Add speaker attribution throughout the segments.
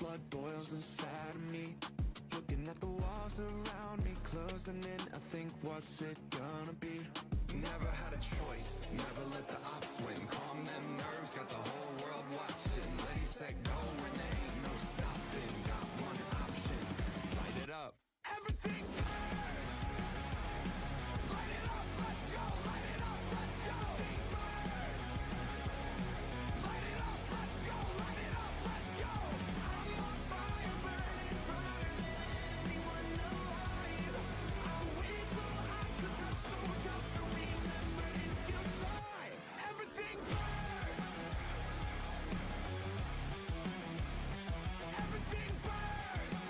Speaker 1: blood boils inside of me. Looking at the walls around me, closing in, I think, what's it gonna be? Never had a choice, never let the ops win. Calm them nerves, got the whole world watching. Ready, set, go, when there ain't no stopping. Got one option, light it up. Everything burns! Light it up, let's go! Light it up, let's go! Everything burns! Light it up, let's go! Light it up, let's go! I'm on fire, burning brighter than anyone alive. I'm way too hot to touch, so just remember if you try. Everything burns! Everything burns!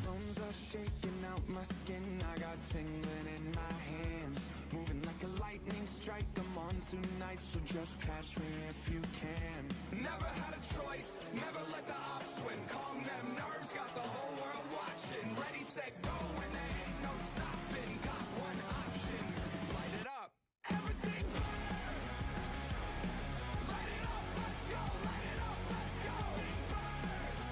Speaker 1: Bones are shaking out my skin, I got tingling in my hands. Moving like a lightning strike, I'm on tonight, so just catch me if you can. Never had a choice, never let the ops win. Calm them nerves, got the whole world watching. Ready, set, go, when there ain't no stopping. Got one option, light it up. Everything burns! Light it up, let's go! Light it up, let's go! Everything burns!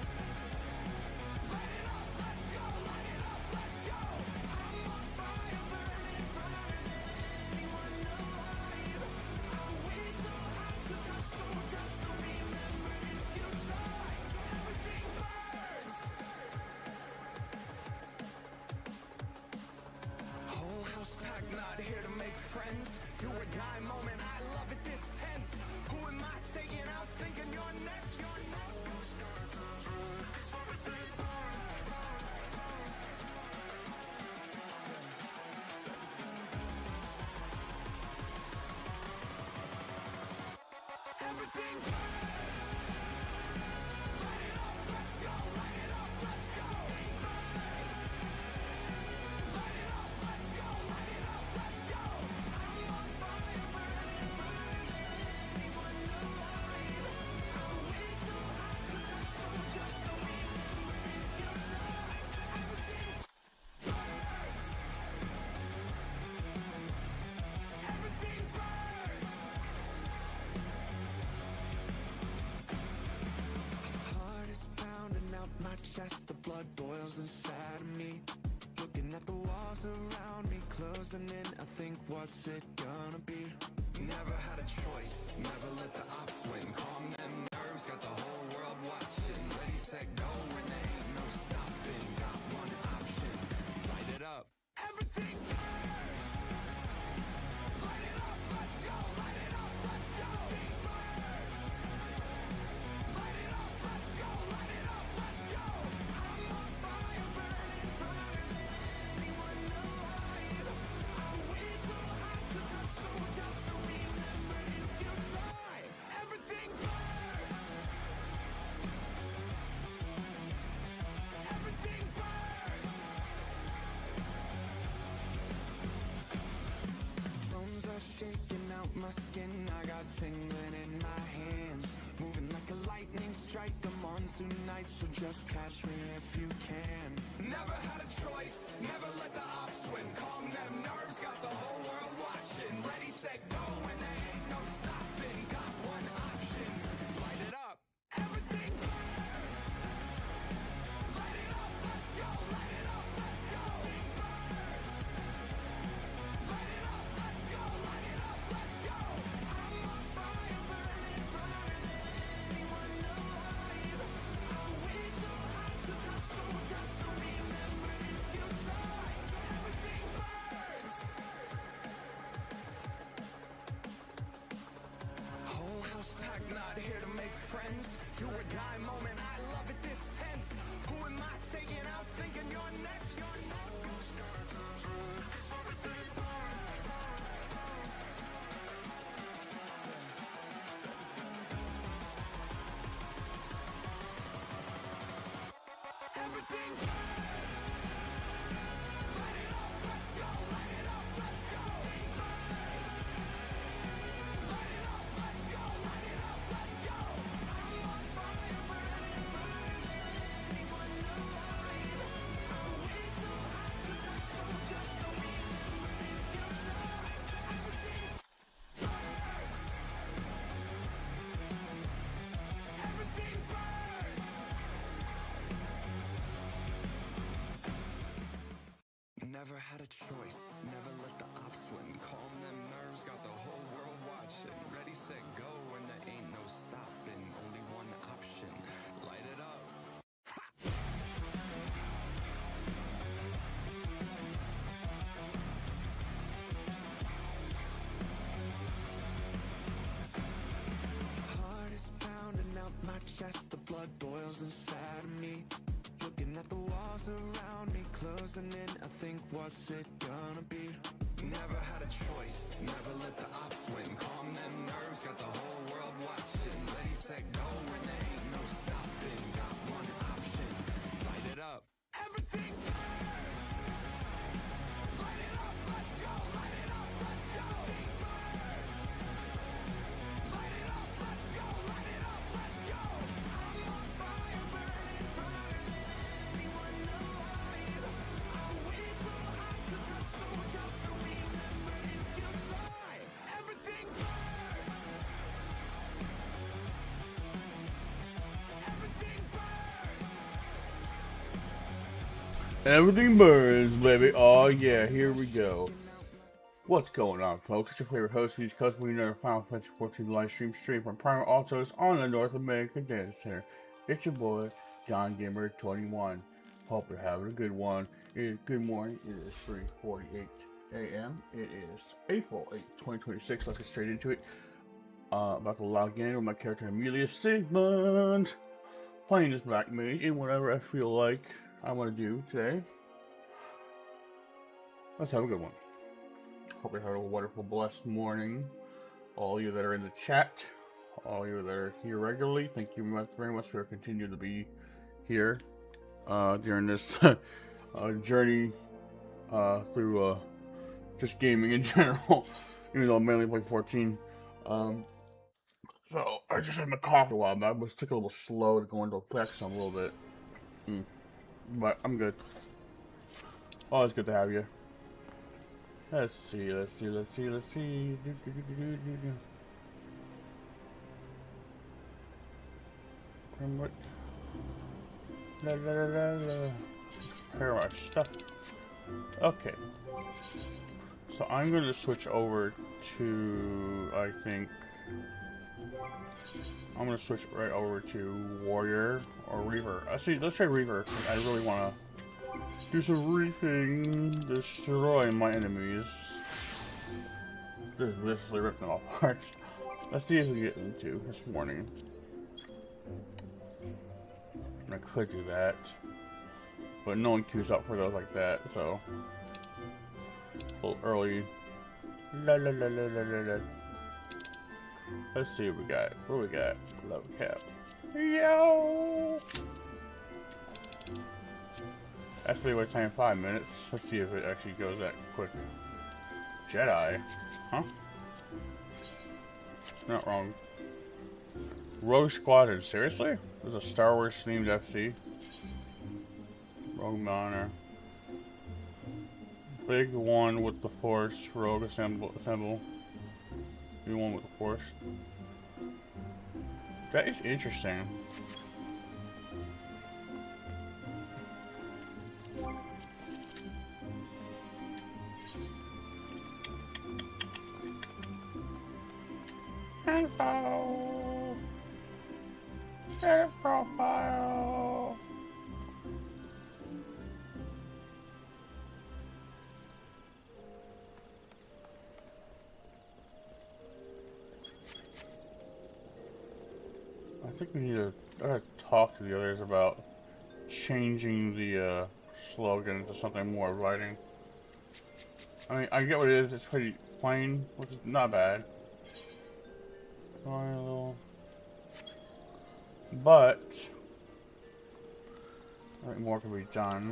Speaker 1: Light it up, let's go! Light it up, let's go! I'm on fire, burning brighter than anyone alive. I'm way too hot to touch, so just remember if you try. Everything burns! Whole house packed, not here to make friends. Do or die moment, I love it this tense. Who am I taking out, thinking you're next? You're next. Everything Everything burns! Light it up, let's go! Light it up, let's go! Everything burns! Light it up, let's go! Light it up, let's go! I'm on fire, burning brighter than anyone alive. I'm way too hot to touch, so just remember if you try. Everything burns! Everything burns! Heart is pounding out my chest, the blood boils inside of me. Looking at the walls around me, closing in, I think, what's it gonna be? Never had a choice, never let the ops win. Calm them nerves, got the whole world watching. Ready, set, go, when there ain't no stopping. Got one option, light it up. Everything burns! Light it up, let's go! Light it up, let's go! Everything burns! Light it up, let's go! Light it up, let's go! I'm on fire, burning brighter than anyone alive. I'm way too hot to touch, so just remember if you try. Everything burns! Everything burns! Bones are shaking out my skin, I got tingling in my hands. Moving like a lightning strike, I'm on tonight, so just catch me if you can. Never had a choice, never let the ops win. Calm them nerves, got the whole world watching. Ready, set, go, when there ain't no stopping. Got one option, light it up. Everything burns! Light it up, let's go! Light it up, let's go! Everything burns! Light it up, let's go! Light it up, let's go! I'm on fire, burning brighter than anyone alive. I'm way too hot to touch, so just remember if you try. Everything burns! Whole house packed, not here to make friends. Do or die moment, I love it this tense. Who am I taking out, thinking you're next? You're next. Everything burns! Everything burns! Light it up, let's go! Light it up, let's go! Everything burns! Light it up, let's go! Light it up, let's go! I'm on fire, burning brighter than anyone alive. I'm way too hot to touch, so just remember if you try. Everything burns! never had a choice, never let the ops win. Calm them nerves, got the whole world watching. Ready, set, go, and there ain't no stopping. Only one option, light it up. Heart is pounding out my chest, the blood boils inside of me. Looking at the walls around me, closing in, I think, what's it gonna be? Never had a choice, never let the ops win. Calm them nerves, got the whole world watching. Ready, set, go, and there ain't no stopping. Got one option, light it up. Everything burns! Light it up, let's go! Light it up, let's go! Everything burns! Light it up, let's go! Light it up, let's go! I'm on fire, burning brighter than anyone alive. I'm way too hot to touch, so just remember if you try. Everything burns! Everything burns!
Speaker 2: Everything burns, baby. Oh yeah, here we go. What's going on, folks? It's your favorite host, who's customary another Final Fantasy 14 live stream from Prime Autos on the North American Data Center. It's your boy, DonGamer21. Hope you're having a good one. Good morning. It is 3:48 a.m. It is April 8, 2026. Let's get straight into it. About to log in with my character Amelia Sigmund. Playing this Black Mage in whatever I feel like I want to do today. Let's have a good one. Hope you had a wonderful, blessed morning. All you that are in the chat, all you that are here regularly, thank you very much for continuing to be here during this journey through just gaming in general, even though I mainly play 14. So I just had my cough a while back, but it took a little slow to go into effect some a little bit. But I'm good. Always good to have you. Let's see. What? Prepare my stuff. Okay. So I'm going to switch over to, I think, I'm going to switch right over to Warrior or Reaver. Actually, let's try Reaver. I really want to do some reefing, destroy my enemies. Just viciously rip them apart. Let's see if we get into this morning. I could do that, but no one queues up for those like that, so a little early. Let's see what we got. What we got? Love cap. Yo! Actually, we're time 5 minutes. Let's see if it actually goes that quick. Jedi? Huh? Not wrong. Rogue Squadron, seriously? There's a Star Wars themed FC. Rogue Honor. Big one with the Force. Rogue assemble. Big one with the Force. That is interesting. Info. Edit profile. I think we need to talk to the others about changing the slogan to something more writing. I mean, I get what it is. It's pretty plain, which is not bad. But I think more can be done.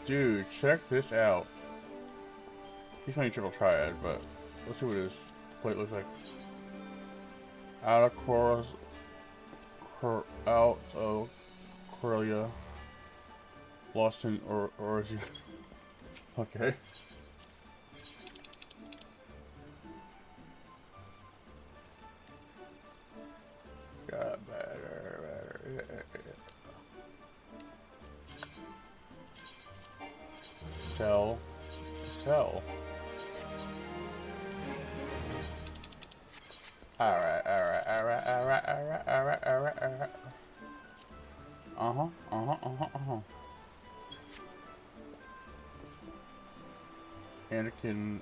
Speaker 2: Dude, check this out. He's playing Triple Triad, but let's see what his plate looks like. Out of Corellia, lost in Orisia. Okay. Got better. Sell. Sell. Alright. Anakin.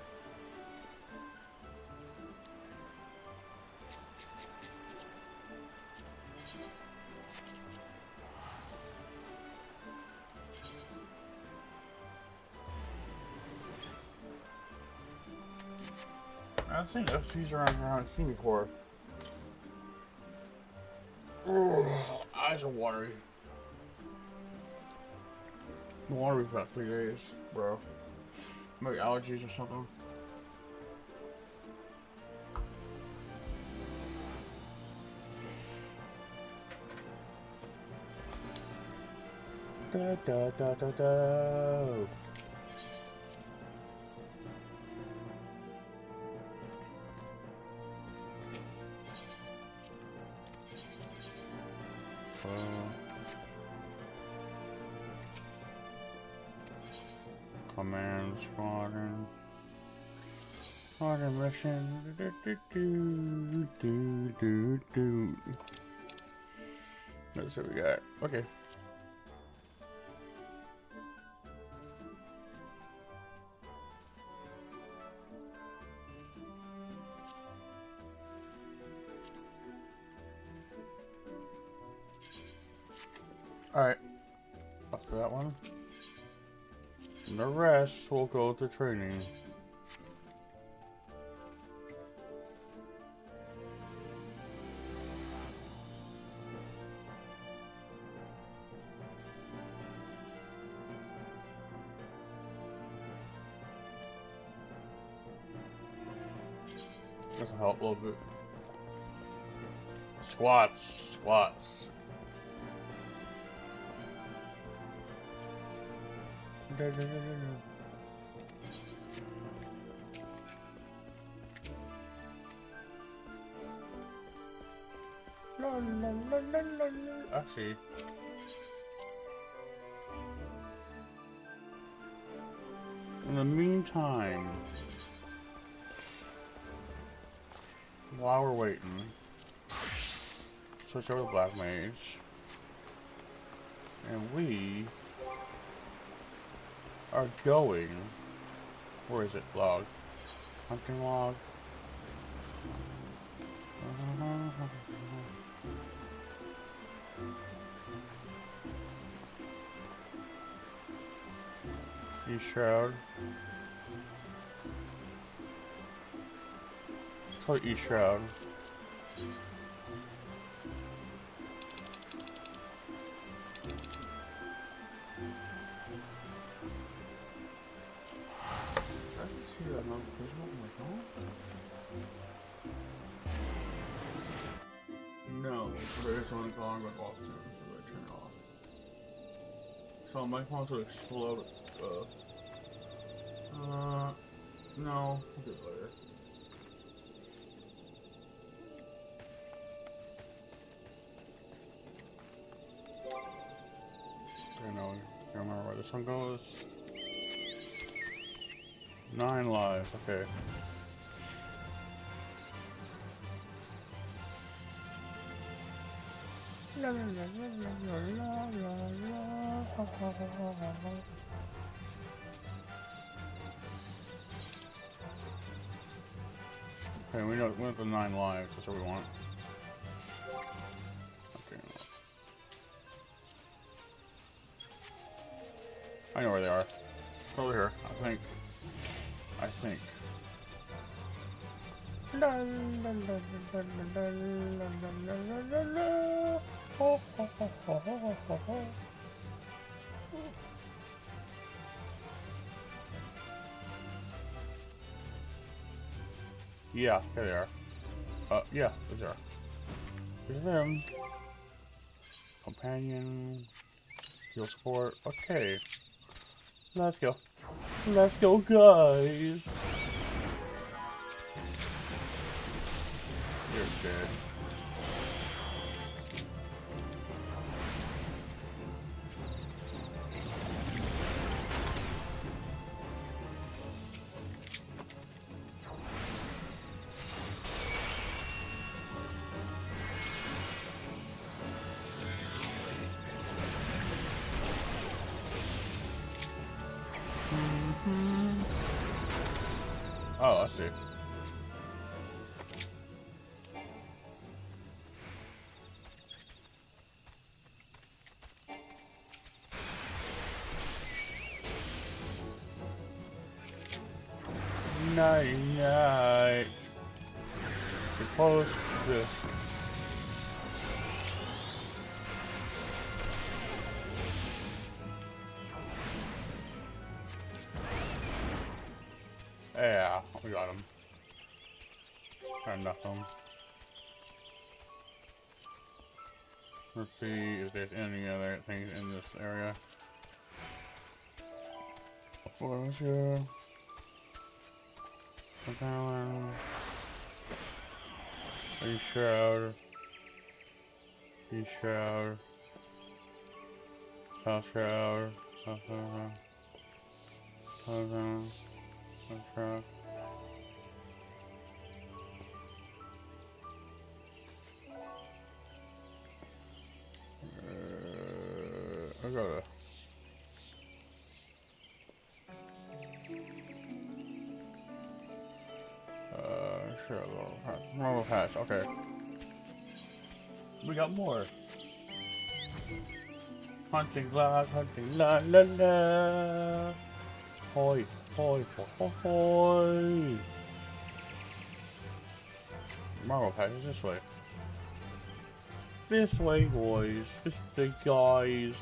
Speaker 2: I've seen FCs around here before. Ugh, eyes are watery. Watery for about 3 days, bro. Maybe allergies or something. Da da da da da. Command squadron. Squadron mission. Let's see what we got. Okay. Alright. After that one. And the rest will go to training. This will help a little bit. Squats. Squats. I see. In the meantime, while we're waiting, switch over to Black Mage, and we are going. Where is it? Log. Hunting log. E-Shroud. Let's call it E-Shroud. No, there is one calling but off too, so I turn it off. So my phone will explode. No, I'll do it later. Okay, no, I don't remember where this one goes. 9 lives, okay. La, la, la, la, la, la, la. Okay, we know the 9 lives, that's what we want. Okay. I know where they are. It's over here, I think. La, la, la, la, la, la, la, la, la. Ho, ho, ho, ho, ho, ho, ho. Yeah, here they are. Yeah, there they are. Here's them. Companion. Heal support. Okay. Let's go. Let's go, guys. You're dead. Oh, I see. Night, night. Supposed to this. Yeah, we got him. Trying to knock him. Let's see if there's any other things in this area. Before let's go. Shroud. Shroud. House shroud. Shroud. I gotta. Sure, normal pass. Okay. We got more. Hunting glass, hunting la la la. Hoi, hoi, hoi, hoi. Marble pass is this way. This way, boys. This big guys.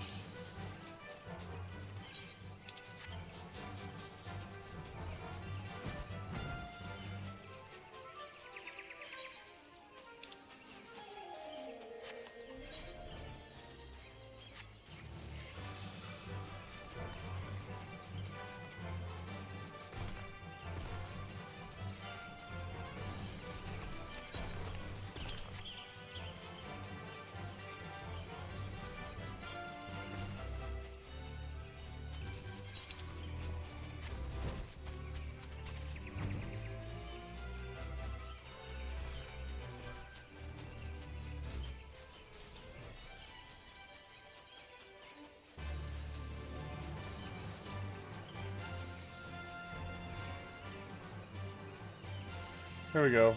Speaker 2: Here we go.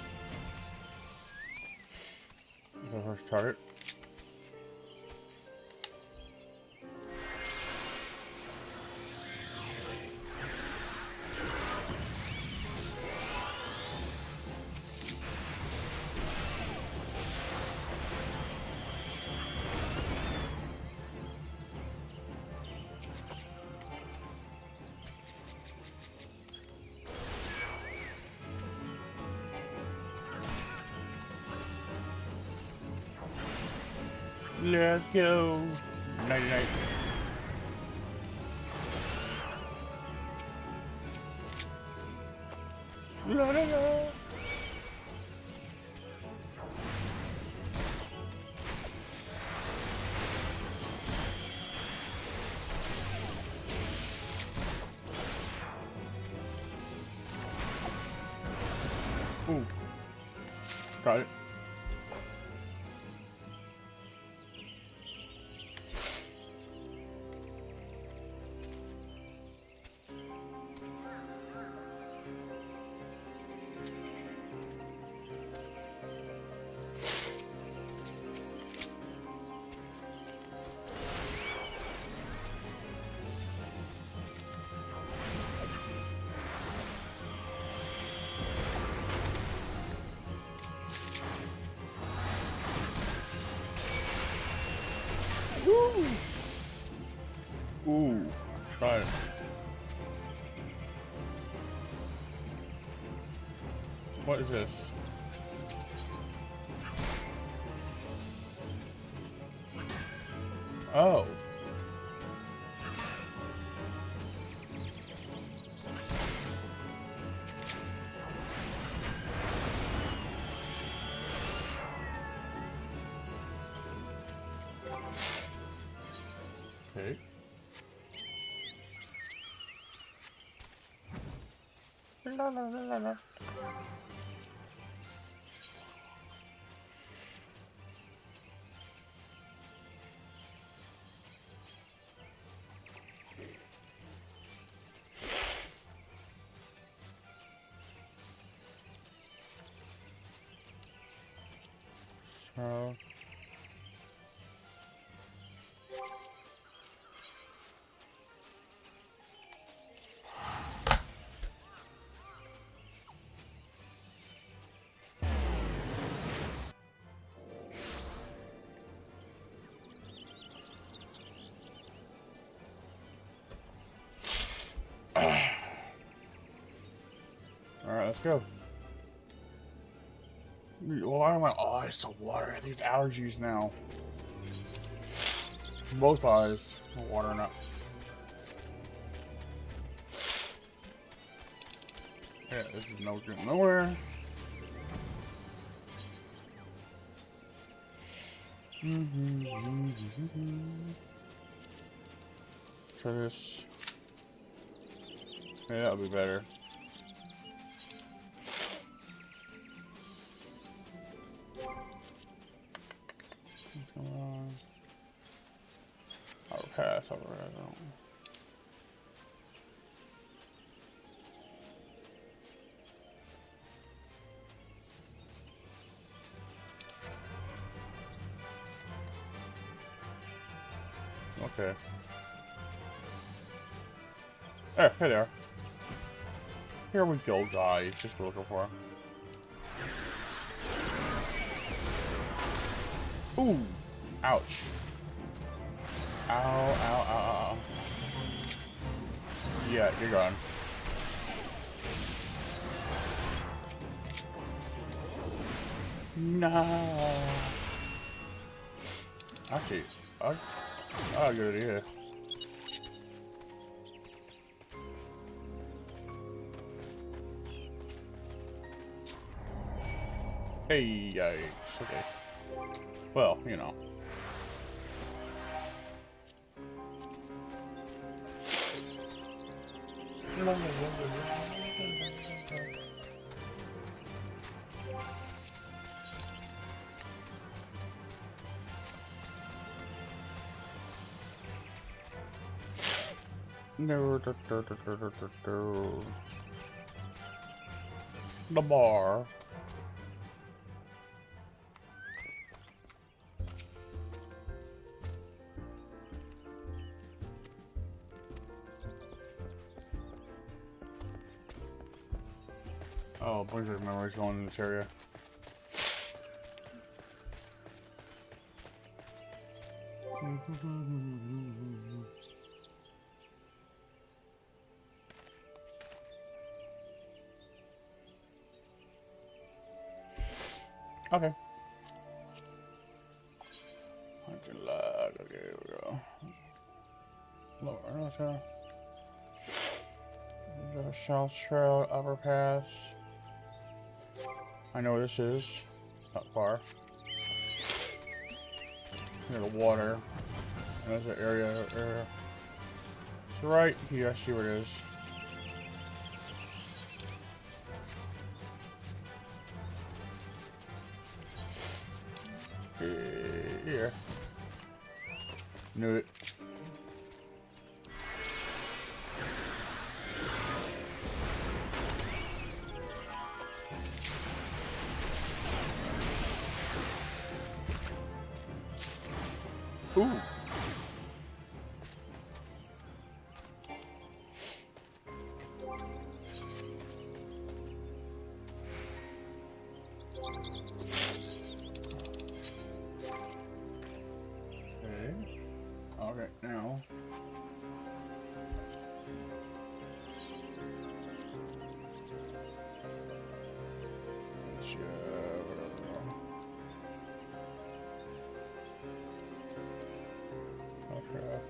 Speaker 2: The first target. Let's go. Night night. La la la. Ooh. Got it. Ooh, try it. What is this? Oh. La, la, la, la, la. So alright, let's go. Why am I? Oh, it's the water. I have these allergies now. Both eyes. Water not. Yeah, this is no good nowhere. Try this. Yeah, that'll be better. Come on. I'll pass over it. Okay. There, hey there. Here we go, guys. Just what we're looking for. Ooh! Ouch. Ow, ow, ow, ow. Yeah, you're gone. No. Actually, oh, good idea. Hey, yikes. Okay. Well, you know. No, the bar. Oh, a bunch of memories going in this area. Okay. Okay, here we go. Lower, the South Trail, Upper Pass. I know where this is. Not far. Near the water. And there's an area there. It's right here. I see where it is. Here. Knew it. Ooh. Okay, now. Okay.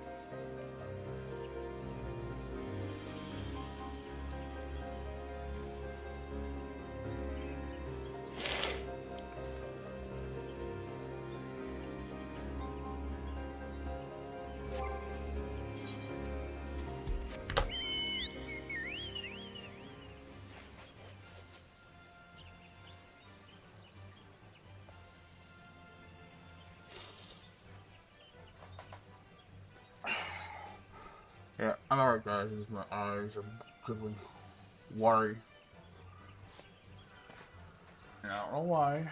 Speaker 2: I'm alright, guys. It's my eyes are dribbling watery. And I don't know why.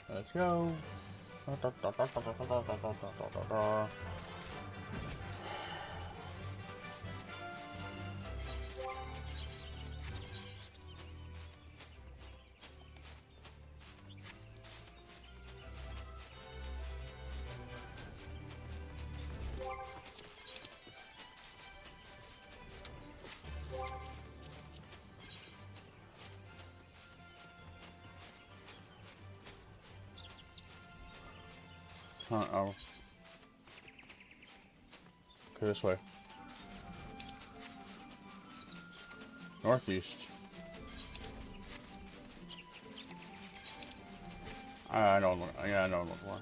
Speaker 2: Let's go. Uh-oh. Okay, this way. Northeast. I know. Yeah, I know what.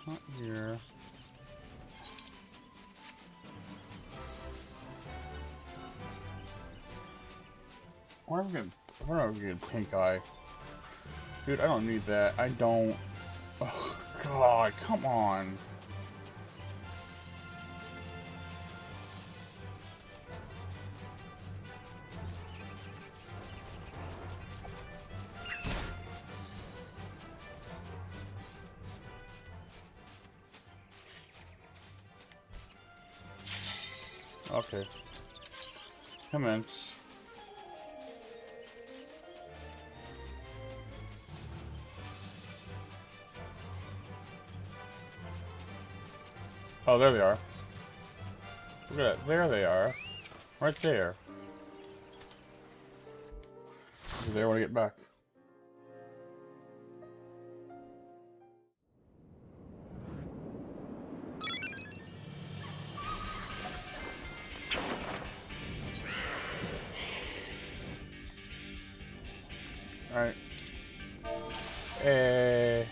Speaker 2: Not here. Why am I getting pink eye? Dude, I don't need that. I don't. Oh, God, come on. Okay. Commence. Oh, there they are. Look at that. There they are. Right there. There when I get back. Alright. Hey.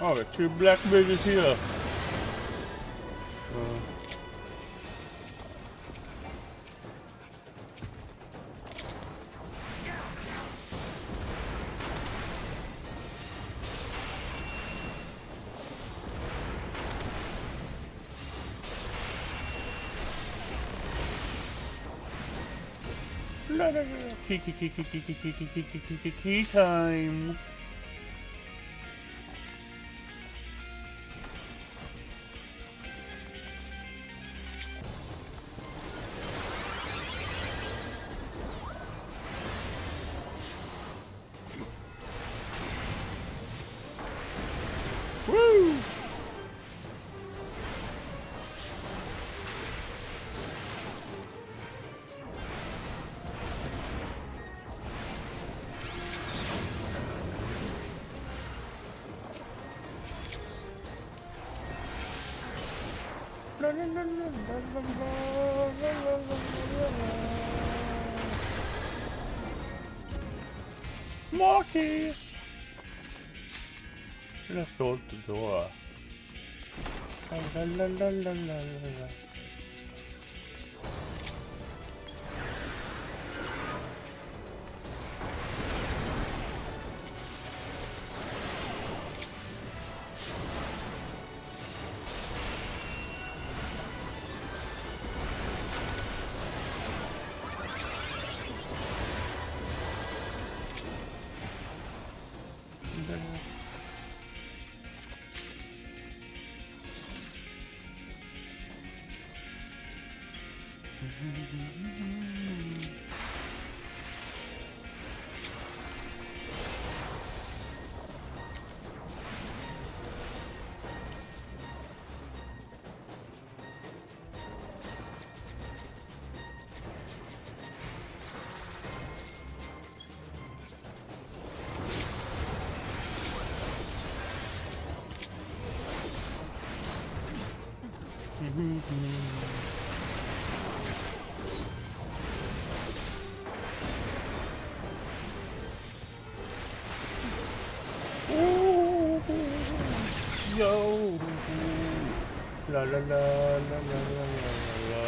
Speaker 2: Oh, the two black bitches here. Key time. Woo! More keys. Let's go to the door. La, la, la, la, la, la. Yo, la la la la la la la.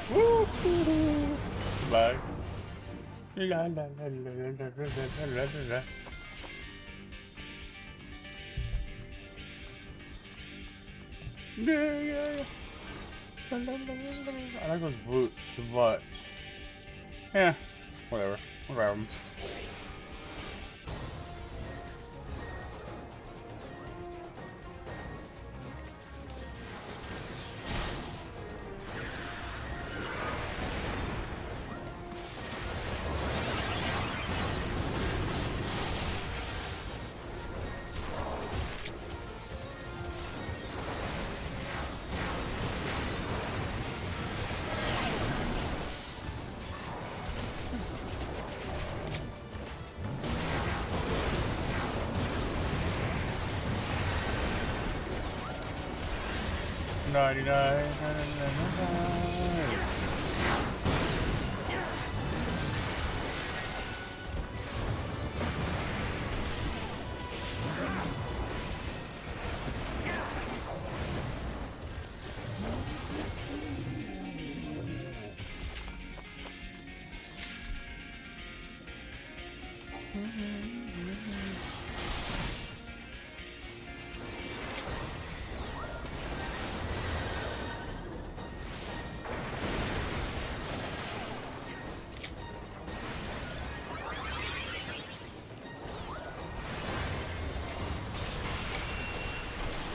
Speaker 2: Woo! Bye. La la la la la la la la la. Yeah, yeah, yeah. I like those boots, but yeah, whatever. Whatever.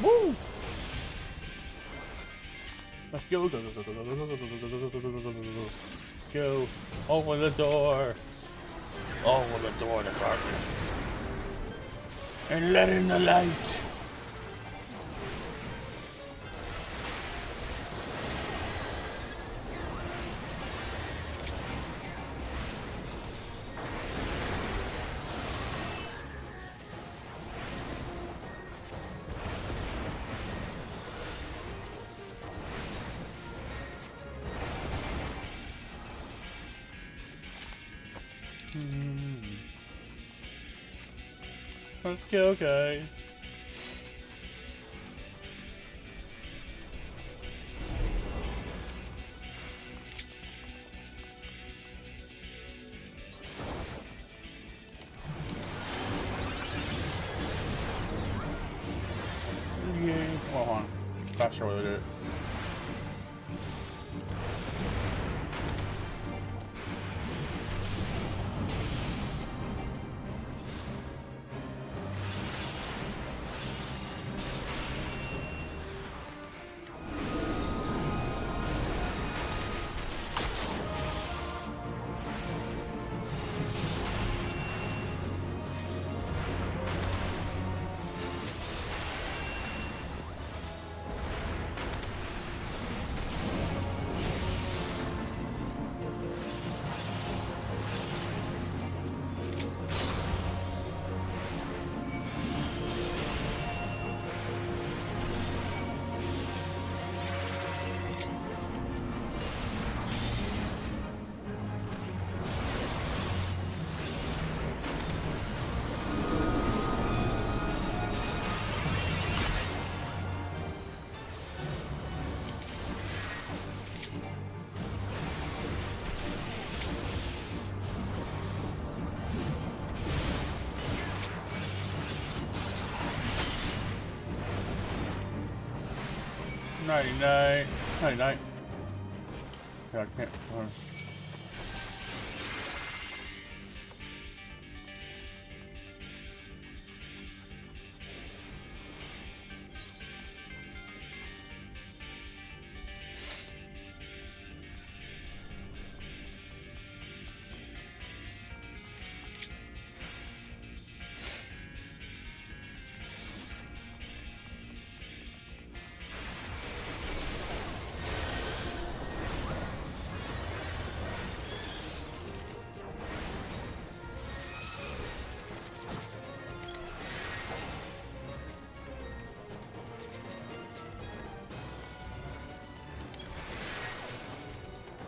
Speaker 2: Woo! Let's go, go, go, go, go, go, go, go, go, go, go, go, go, go, go. Go, open the door. Open the door to darkness. And let in the light. Let's go, guys. hold on. Faster way to do it. Night. Yeah, I can't.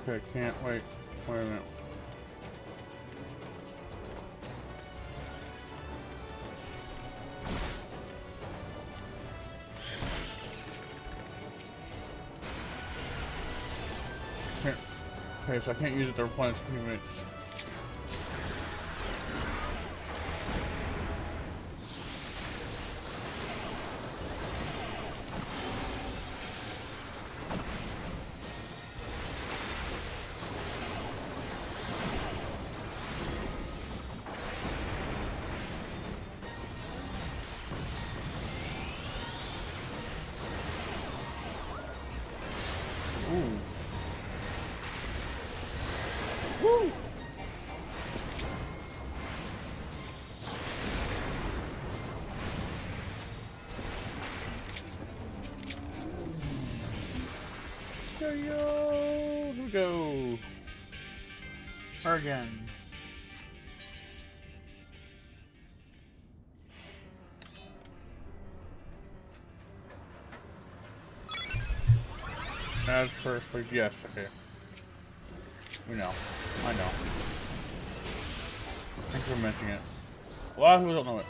Speaker 2: Okay, can't wait. Wait a minute. Okay, so I can't use it to replenish teammates. Woo! Here we go. Again. As first, please. Yes, okay. We know. I know. Thanks for mentioning it. A lot of people don't know it.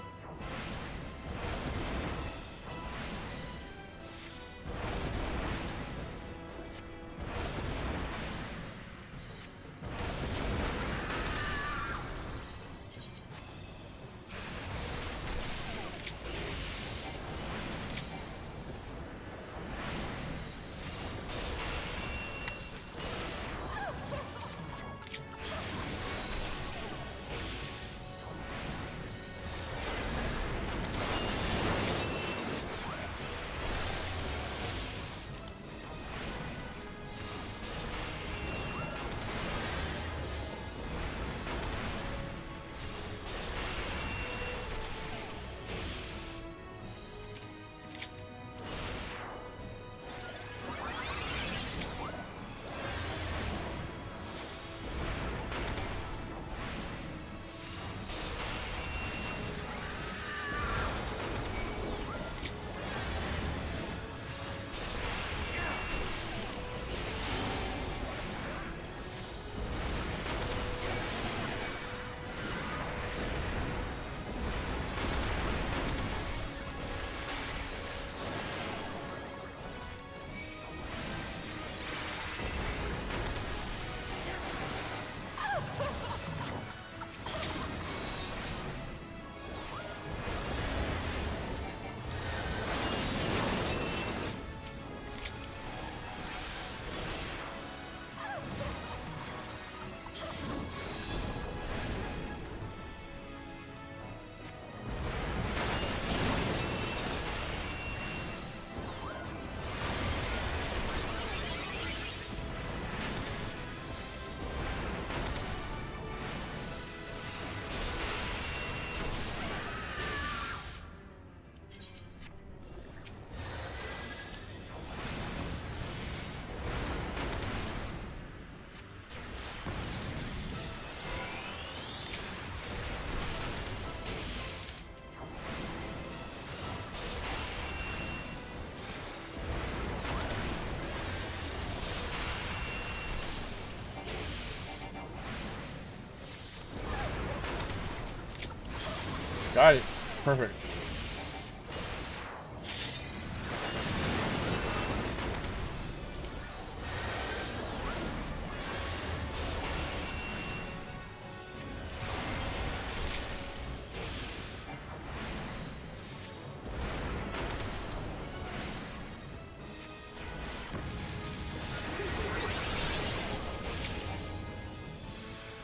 Speaker 2: Got it. Perfect.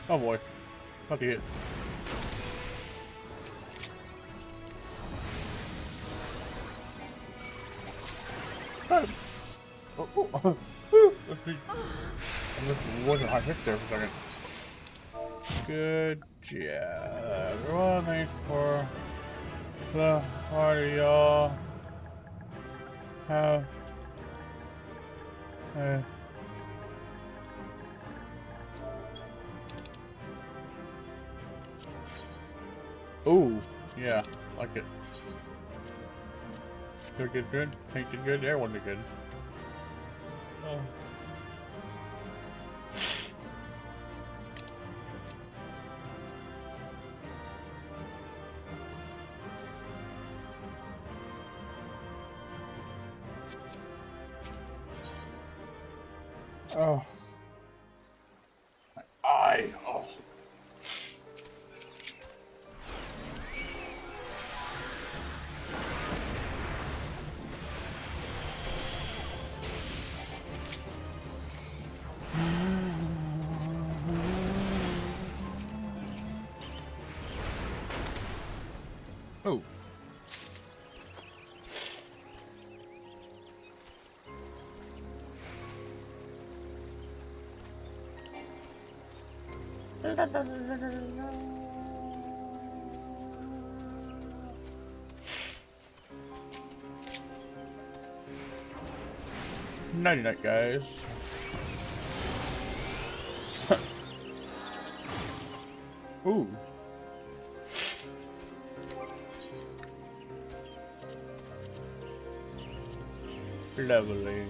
Speaker 2: Oh boy. About to hit. Oh. Let's be. I wasn't high hit there for a second. Good job. Everyone, thanks for the party, y'all. Have a ooh, yeah, like it. Good. Tank did good. Everyone did good. Oh. My eye. Oh. Oh. Nighty night, guys. Ooh. Leveling.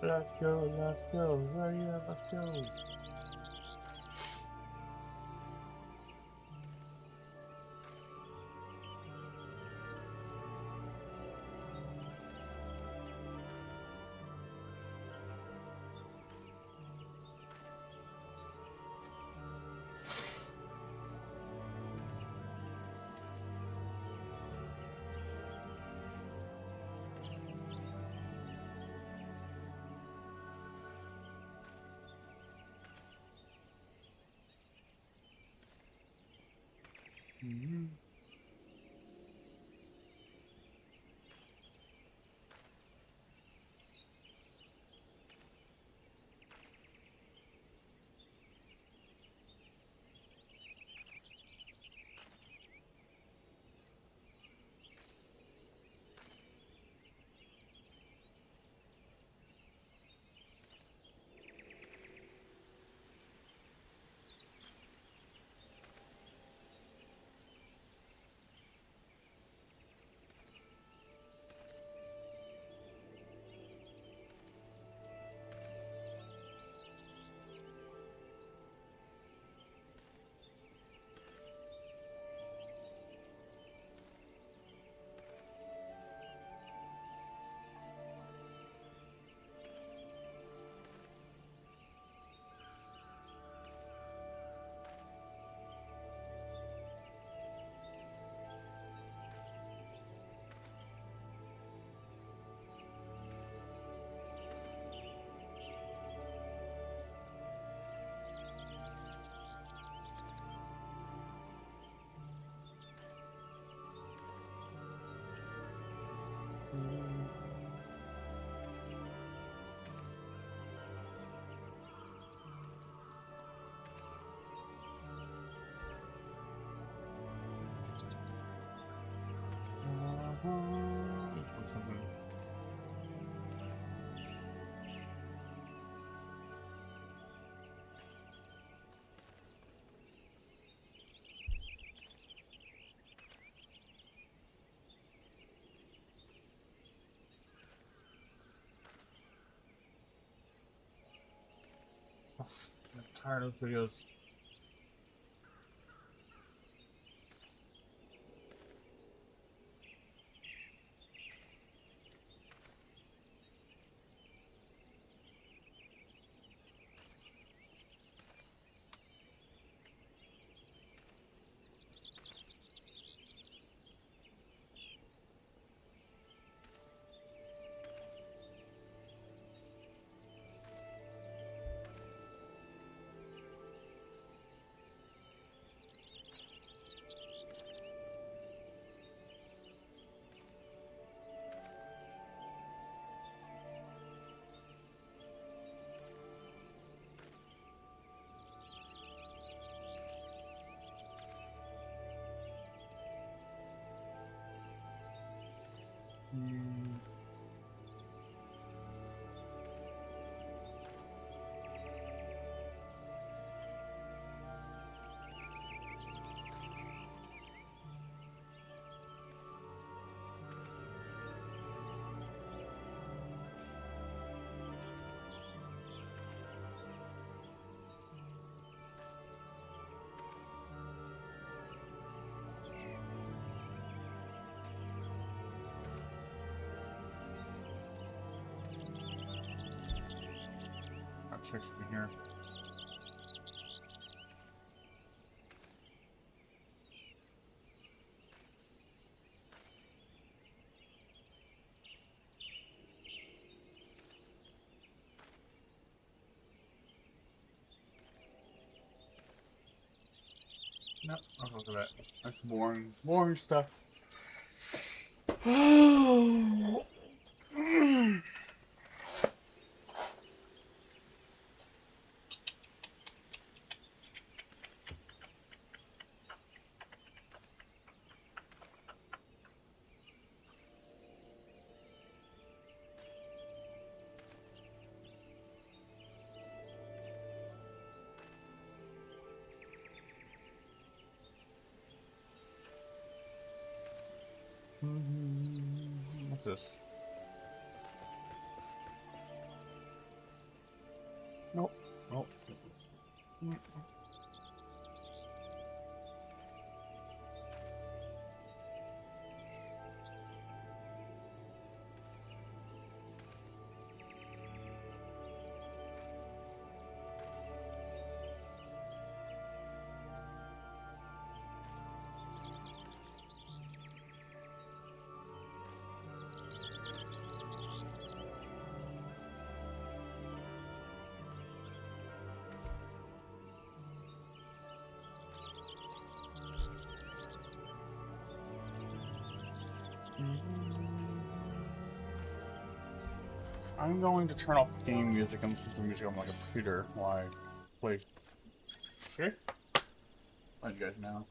Speaker 2: Let's go, yeah, let's go. I'm tired of videos. Checks in here. Nope, I'll look at that. That's boring stuff. What's this? Nope. Nope. I'm going to turn off game music and listen to music on my computer while I play. Okay? Let you guys know.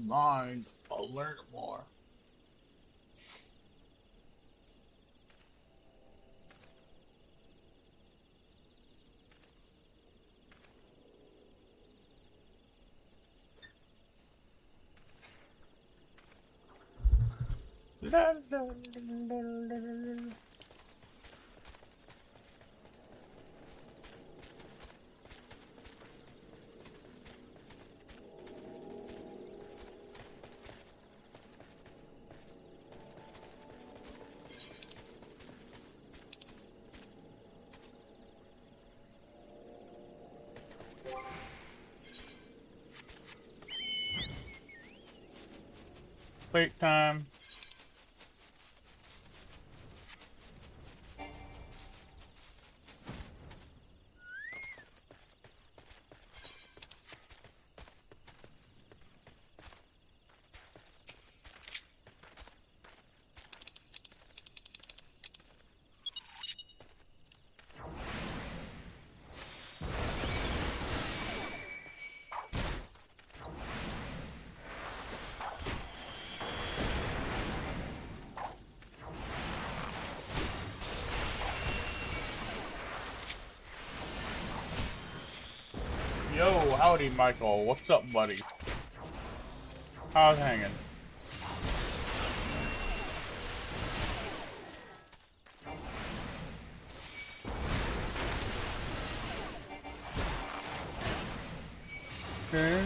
Speaker 2: Mind alert more. Wait time. Yo, howdy, Michael. What's up, buddy? How's it hanging? Just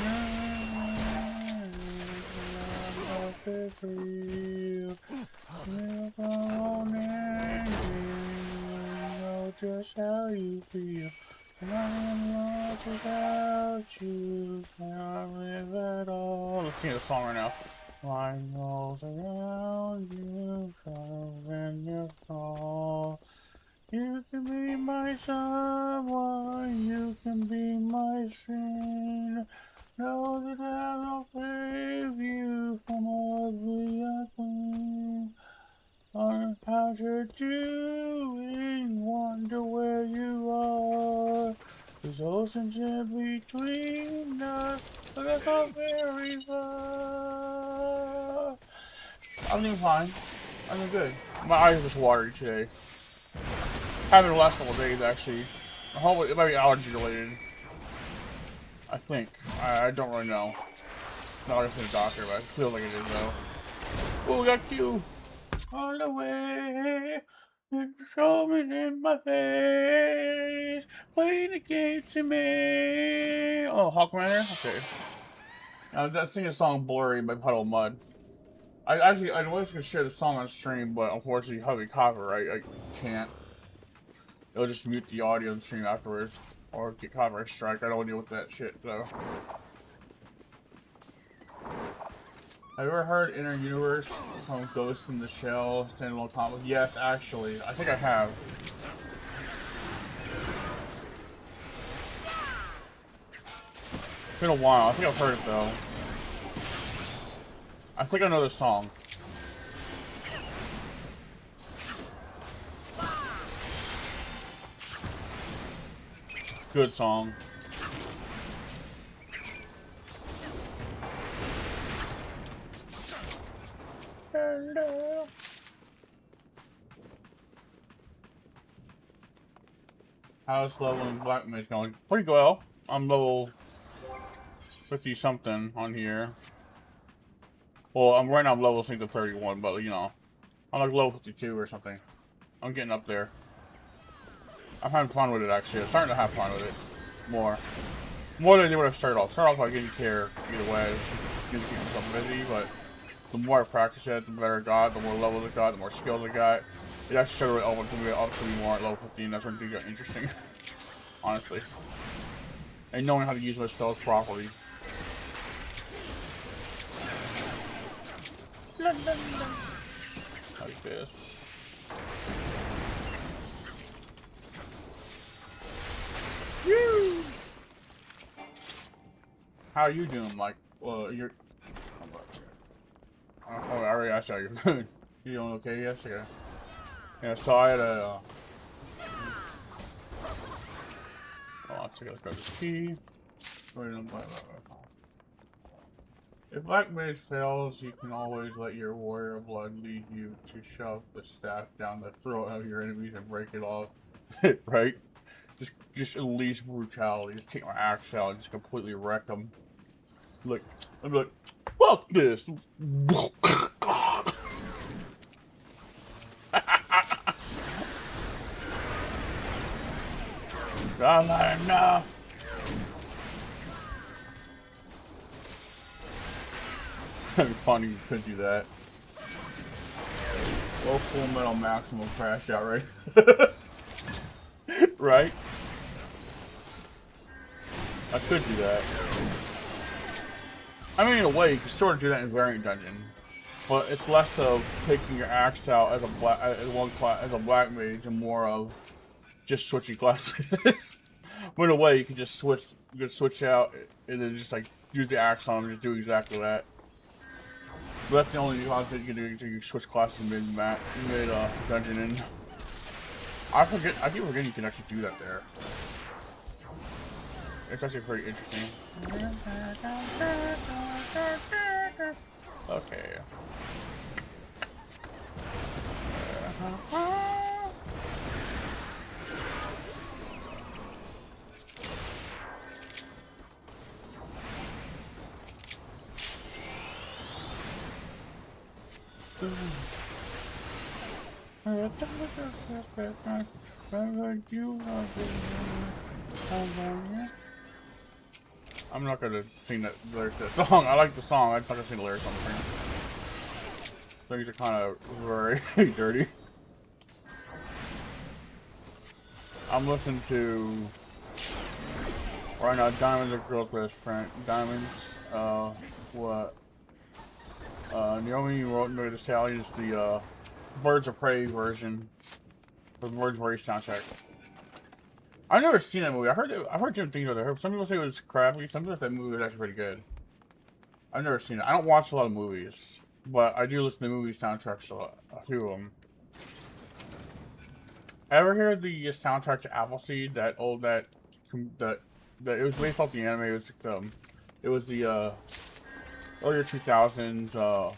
Speaker 2: how you feel. And I'm lost without you. Can't live at all. Let's sing the song right now. Line rolls around you, troubles in your fall. You can be my someone, you can be my friend. Know that I'll save you from all the unclean. On how you're doing, wonder where you are. There's oceans in between us, but that's not very far. I'm doing fine. I'm doing good. My eyes are just watery today. Having the last couple of days, actually. Hopefully, it might be allergy related. I think. I don't really know. Not like the doctor, but I feel like it is though. Oh, we got Q all the way. And showing in my face. Playing the game to me. Oh, Hawkman. Okay. I was singing a song "Blurry" by Puddle Mud. I was gonna share the song on stream, but unfortunately, having copyright, I can't. It'll just mute the audio and stream afterwards, or get copyright strike. I don't want to deal with that shit, though. Have you ever heard Inner Universe from Ghost in the Shell standalone comic? Yes, actually, I think I have. It's been a while. I think I've heard it though. I think I know the song. Good song. Hello. How's leveling Black Mage going? Pretty well. I'm level 50 something on here. Well, I'm right now I'm level 31, but you know, I'm like level 52 or something. I'm getting up there. I'm having fun with it actually. I'm starting to have fun with it more than I did when I started off. I didn't care either way. Just to keep myself busy, but the more I practice it, the better I got, the more levels I got, the more skills I got. It actually started over to me up to more at level 15. That's when things got interesting, honestly. And knowing how to use my spells properly. Like this. Woo! How are you doing, Mike? Well, you're. Oh, I already asked how you're good. You doing okay? Yes, okay. Yeah, so I had a. Oh, let's grab this key. If Black Mage fails, you can always let your warrior blood lead you to shove the staff down the throat of your enemies and break it off. Right? Just unleash brutality. Just take my axe out and just completely wreck them. Look, I'm like, fuck this! I'm not enough. That'd be funny if you could do that. Well, Full Metal Maximum crash out, right? Right? I could do that. I mean, in a way, you can sort of do that in Variant Dungeon, but it's less of taking your axe out as a black mage and more of just switching classes. But in a way, you can just switch out and then just like use the axe on them and just do exactly that. But that's the only thing you can do until you switch classes mid dungeon, and I keep forgetting you can actually do that there. It's actually pretty interesting. Okay. I'm not gonna sing that lyrics to that song. I like the song. I'm not gonna sing the lyrics on the thing. Things are kind of very dirty. I'm listening to right now. Diamonds are girl's best friend. Diamonds. What? Naomi wrote into the Stallion is the Birds of Prey version of the Birds of Prey soundtrack. I've never seen that movie. I've heard different things about it. Some people say it was crappy. Some people say that movie was actually pretty good. I've never seen it. I don't watch a lot of movies, but I do listen to movie soundtracks a lot. A few of them. Ever hear the soundtrack to Appleseed? That it was based off the anime. It was the earlier 2000s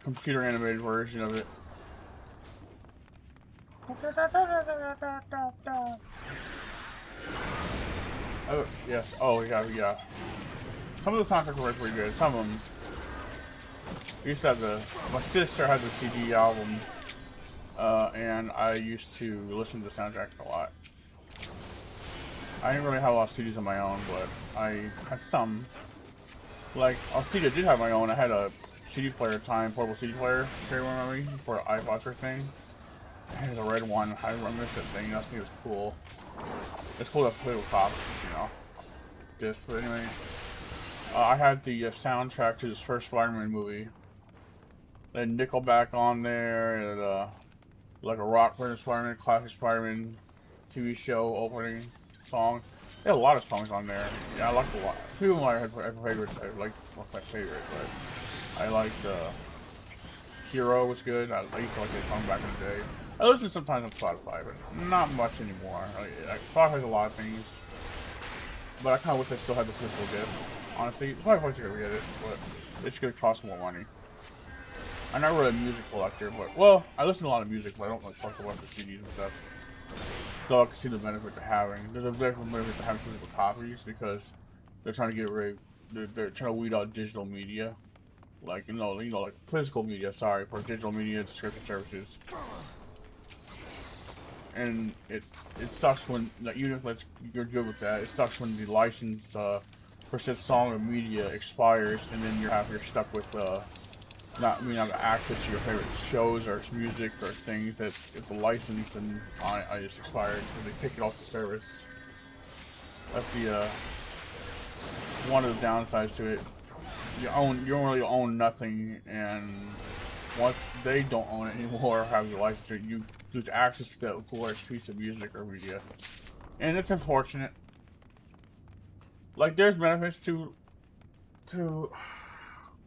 Speaker 2: computer animated version of it. Oh yes. Oh yeah. Some of the soundtracks were pretty good. Some of them. I used to have my sister had the CD album, and I used to listen to the soundtrack a lot. I didn't really have a lot of CDs on my own, but I had some. Like, on CD I did have my own. I had a CD player at the time, portable CD player, if you remember me, for an iPod or thing. I had a red one. I missed that thing. I think it was cool. It's cool to play with cops, you know. Disc, but anyway. I had the soundtrack to this first Spider-Man movie. Then Nickelback on there, and like a rock version of Spider-Man, classic Spider-Man TV show opening song. They had a lot of songs on there. Yeah, I liked a lot. A few of them I had favorites. I liked my favorite, but I liked Hero was good. I used to like that song back in the day. I listen sometimes on Spotify, but not much anymore. Spotify has a lot of things, but I kind of wish I still had the physical disc. Honestly, Spotify's gonna get it, but it's gonna cost more money. I'm not really a music collector, but well, I listen to a lot of music, but I don't like talk about the CDs and stuff. So I can see the benefit to having. There's a benefit to having physical copies because they're trying to get rid. They're trying to weed out digital media, like like physical media. Sorry, for digital media subscription services. And it sucks when, like, even if you're good with that, it sucks when the license for said song or media expires, and then you're stuck with not access to your favorite shows or music or things that if the license and I just expired, so they take it off the service. That's the one of the downsides to it. You don't really own nothing, and once they don't own it anymore or have the license, you lose access to that coolest piece of music or media. And it's unfortunate. Like, there's benefits to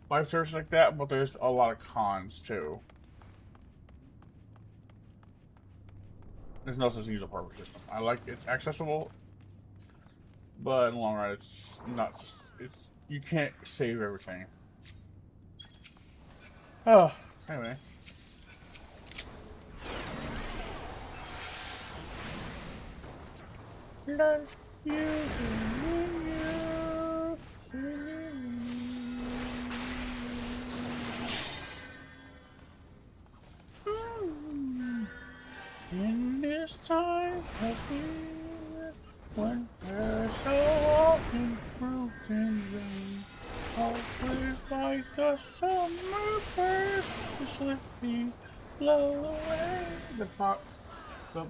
Speaker 2: live services like that, but there's a lot of cons too. There's no such thing as a perfect system. I like it's accessible, but in the long run, it's not. You can't save everything. Oh, anyway. Love you. In this time of year, when there's so often broken rain, always like a summer bird to swiftly blow away. The product as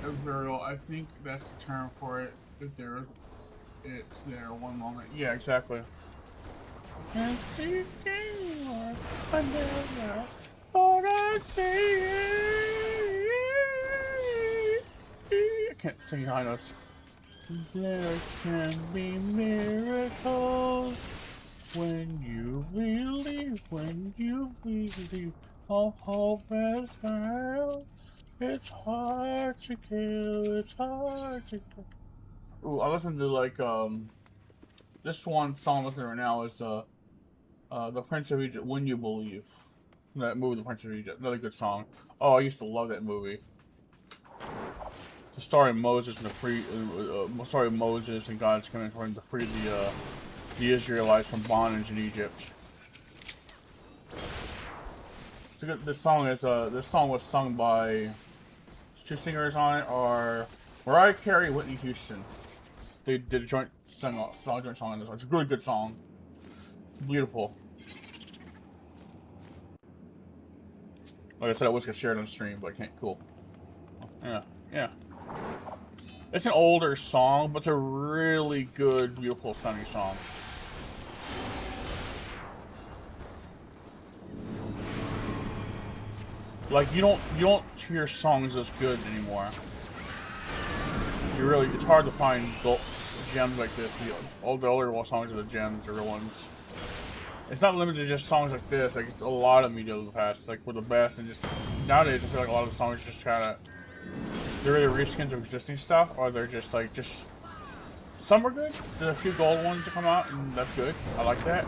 Speaker 2: a burial, I think that's the term for it. If it's there one moment. Yeah, exactly. And seeking what I never thought I'd see. I can't sing high notes. There can be miracles when you believe, all hope has failed. It's hard to kill, it's hard to kill. Ooh, I listen to like this one song I'm listening to right now is The Prince of Egypt, When You Believe. That movie, The Prince of Egypt, another good song. Oh, I used to love that movie. The story of Moses and Moses and God's coming for him to free the Israelites from bondage in Egypt. This song was sung by two singers on it are Mariah Carey and Whitney Houston. they did a joint song on this one. It's a really good song. Beautiful. Like I said, I was gonna share it on stream, but I can't. Cool. Yeah, yeah. It's an older song, but it's a really good, beautiful, stunning song. Like you don't hear songs as good anymore. It's hard to find gems like this. All the older songs are the gems, the real ones. It's not limited to just songs like this. Like it's a lot of media in the past, like were the best, and just nowadays I feel like a lot of the songs just kinda they're either reskins of existing stuff, or they're just like some are good. There's a few gold ones that come out, and that's good. I like that.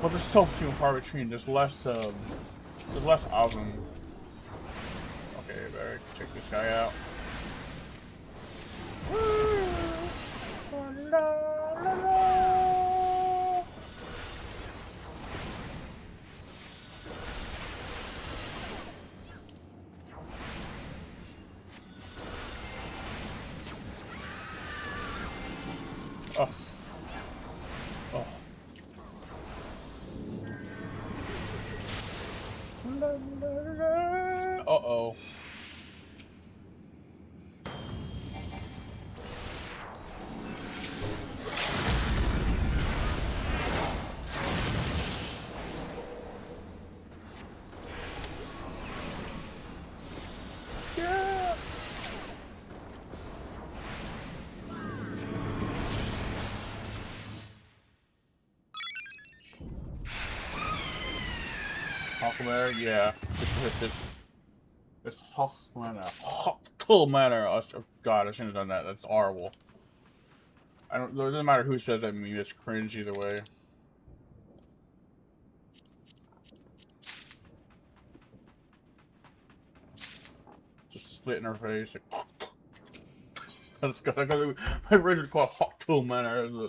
Speaker 2: But there's so few and far between. There's less of them. Okay, better check this guy out. Oh. Oh. Uh-oh. Manner, yeah. It's hot manner. Oh God, I shouldn't have done that. That's horrible. It doesn't matter who says that meme. It's cringe either way. Just split in her face. That's good. My brain would call it hot tool manner.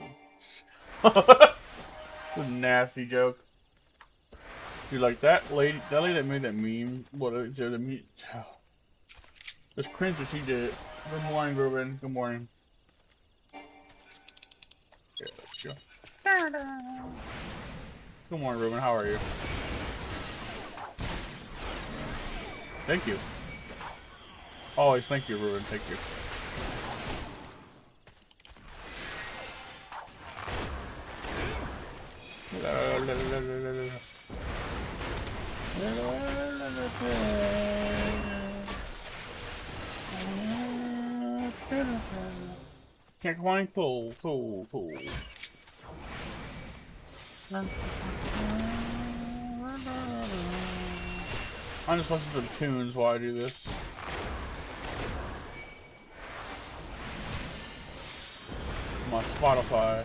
Speaker 2: It's a nasty joke. Dude, like that lady that made that meme, the meme? It's cringe that she did it. Good morning, Ruben. Good morning. Okay, let's go. Good morning, Ruben. How are you? Thank you. Always thank you, Ruben. Thank you. Can't find cool. I'm just listening to the tunes while I do this. My Spotify.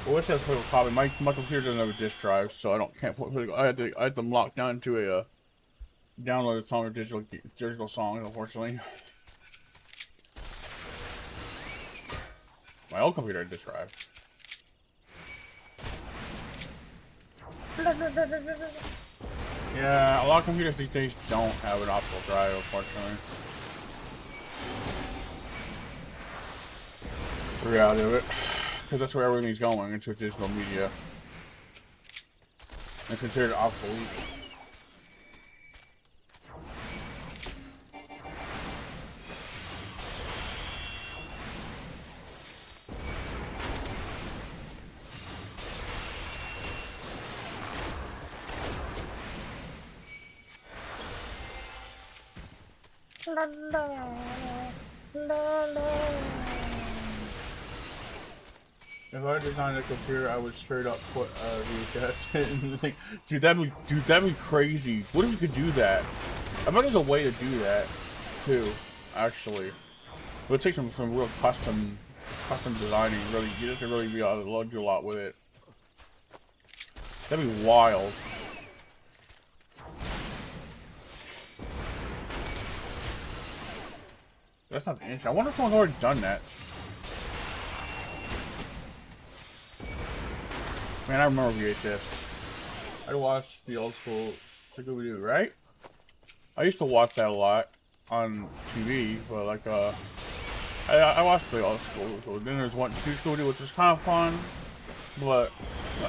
Speaker 2: Well, it says put a copy. My computer doesn't have a disk drive, so I can't put. I had them locked down to a downloaded song or digital songs, unfortunately. My old computer had disk drive. Yeah, a lot of computers these days don't have an optical drive, unfortunately. The reality of it. Because that's where everything's going, into digital media. It's considered obsolete. La la la la. If I designed a computer, I would straight up put VHS in. Like, dude, that'd be crazy. What if you could do that? I bet there's a way to do that too. Actually, it would take some real custom designing. Really, you have to really be able to do a lot with it. That'd be wild. That's not interesting. I wonder if someone's already done that. Man, I remember VHS. I watched the old school Scooby-Doo, right? I used to watch that a lot on TV, but like, I watched the all Scooby-Doo. Then there's 1 and 2 Scooby-Doo, which was kind of fun, but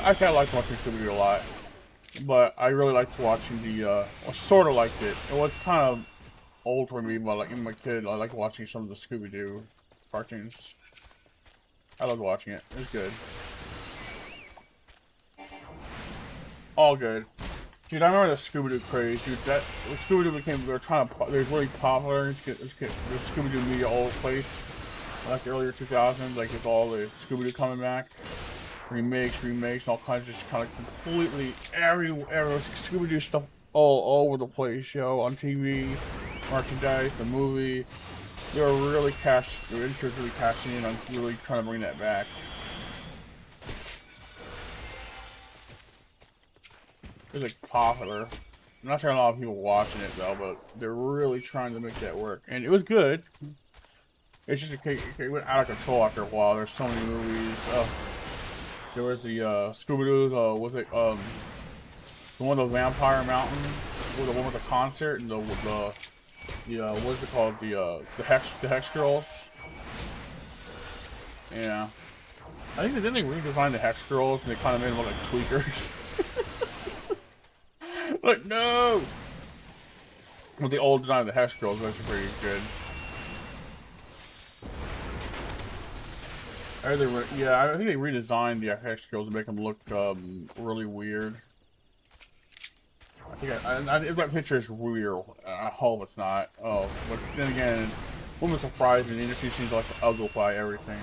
Speaker 2: I kind of liked watching Scooby-Doo a lot. But I really liked watching the, I sort of liked it. It was kind of old for me, but like in my kid, I liked watching some of the Scooby-Doo cartoons. I loved watching it. It was good. All good. Dude, I remember the Scooby-Doo craze, dude. That Scooby-Doo became, they're really popular. There's Scooby-Doo media all over the place. Like the earlier 2000s, like with all the Scooby-Doo coming back. Remakes, and all kinds of just kind of completely everywhere. Scooby-Doo stuff all over the place, yo. On TV, merchandise, the movie. They were really really cashing in on really trying to bring that back. It was like popular. I'm not sure a lot of people watching it though, but they're really trying to make that work, and it was good. It's just it went out of control after a while. There's so many movies. There was the Scooby-Doo's. Was it the one of the Vampire Mountain, with the one with the concert, and the what's it called? The Hex Girls. Yeah, I think they redesigned the Hex Girls and they kind of made them look like tweakers. Like, no! With the old design of the Hex Girls, that's pretty good. Yeah, I think they redesigned the Hex Girls to make them look really weird. I think if that picture is real, I hope it's not. Oh, but then again, women's surprised and the industry seems to like to uglify everything.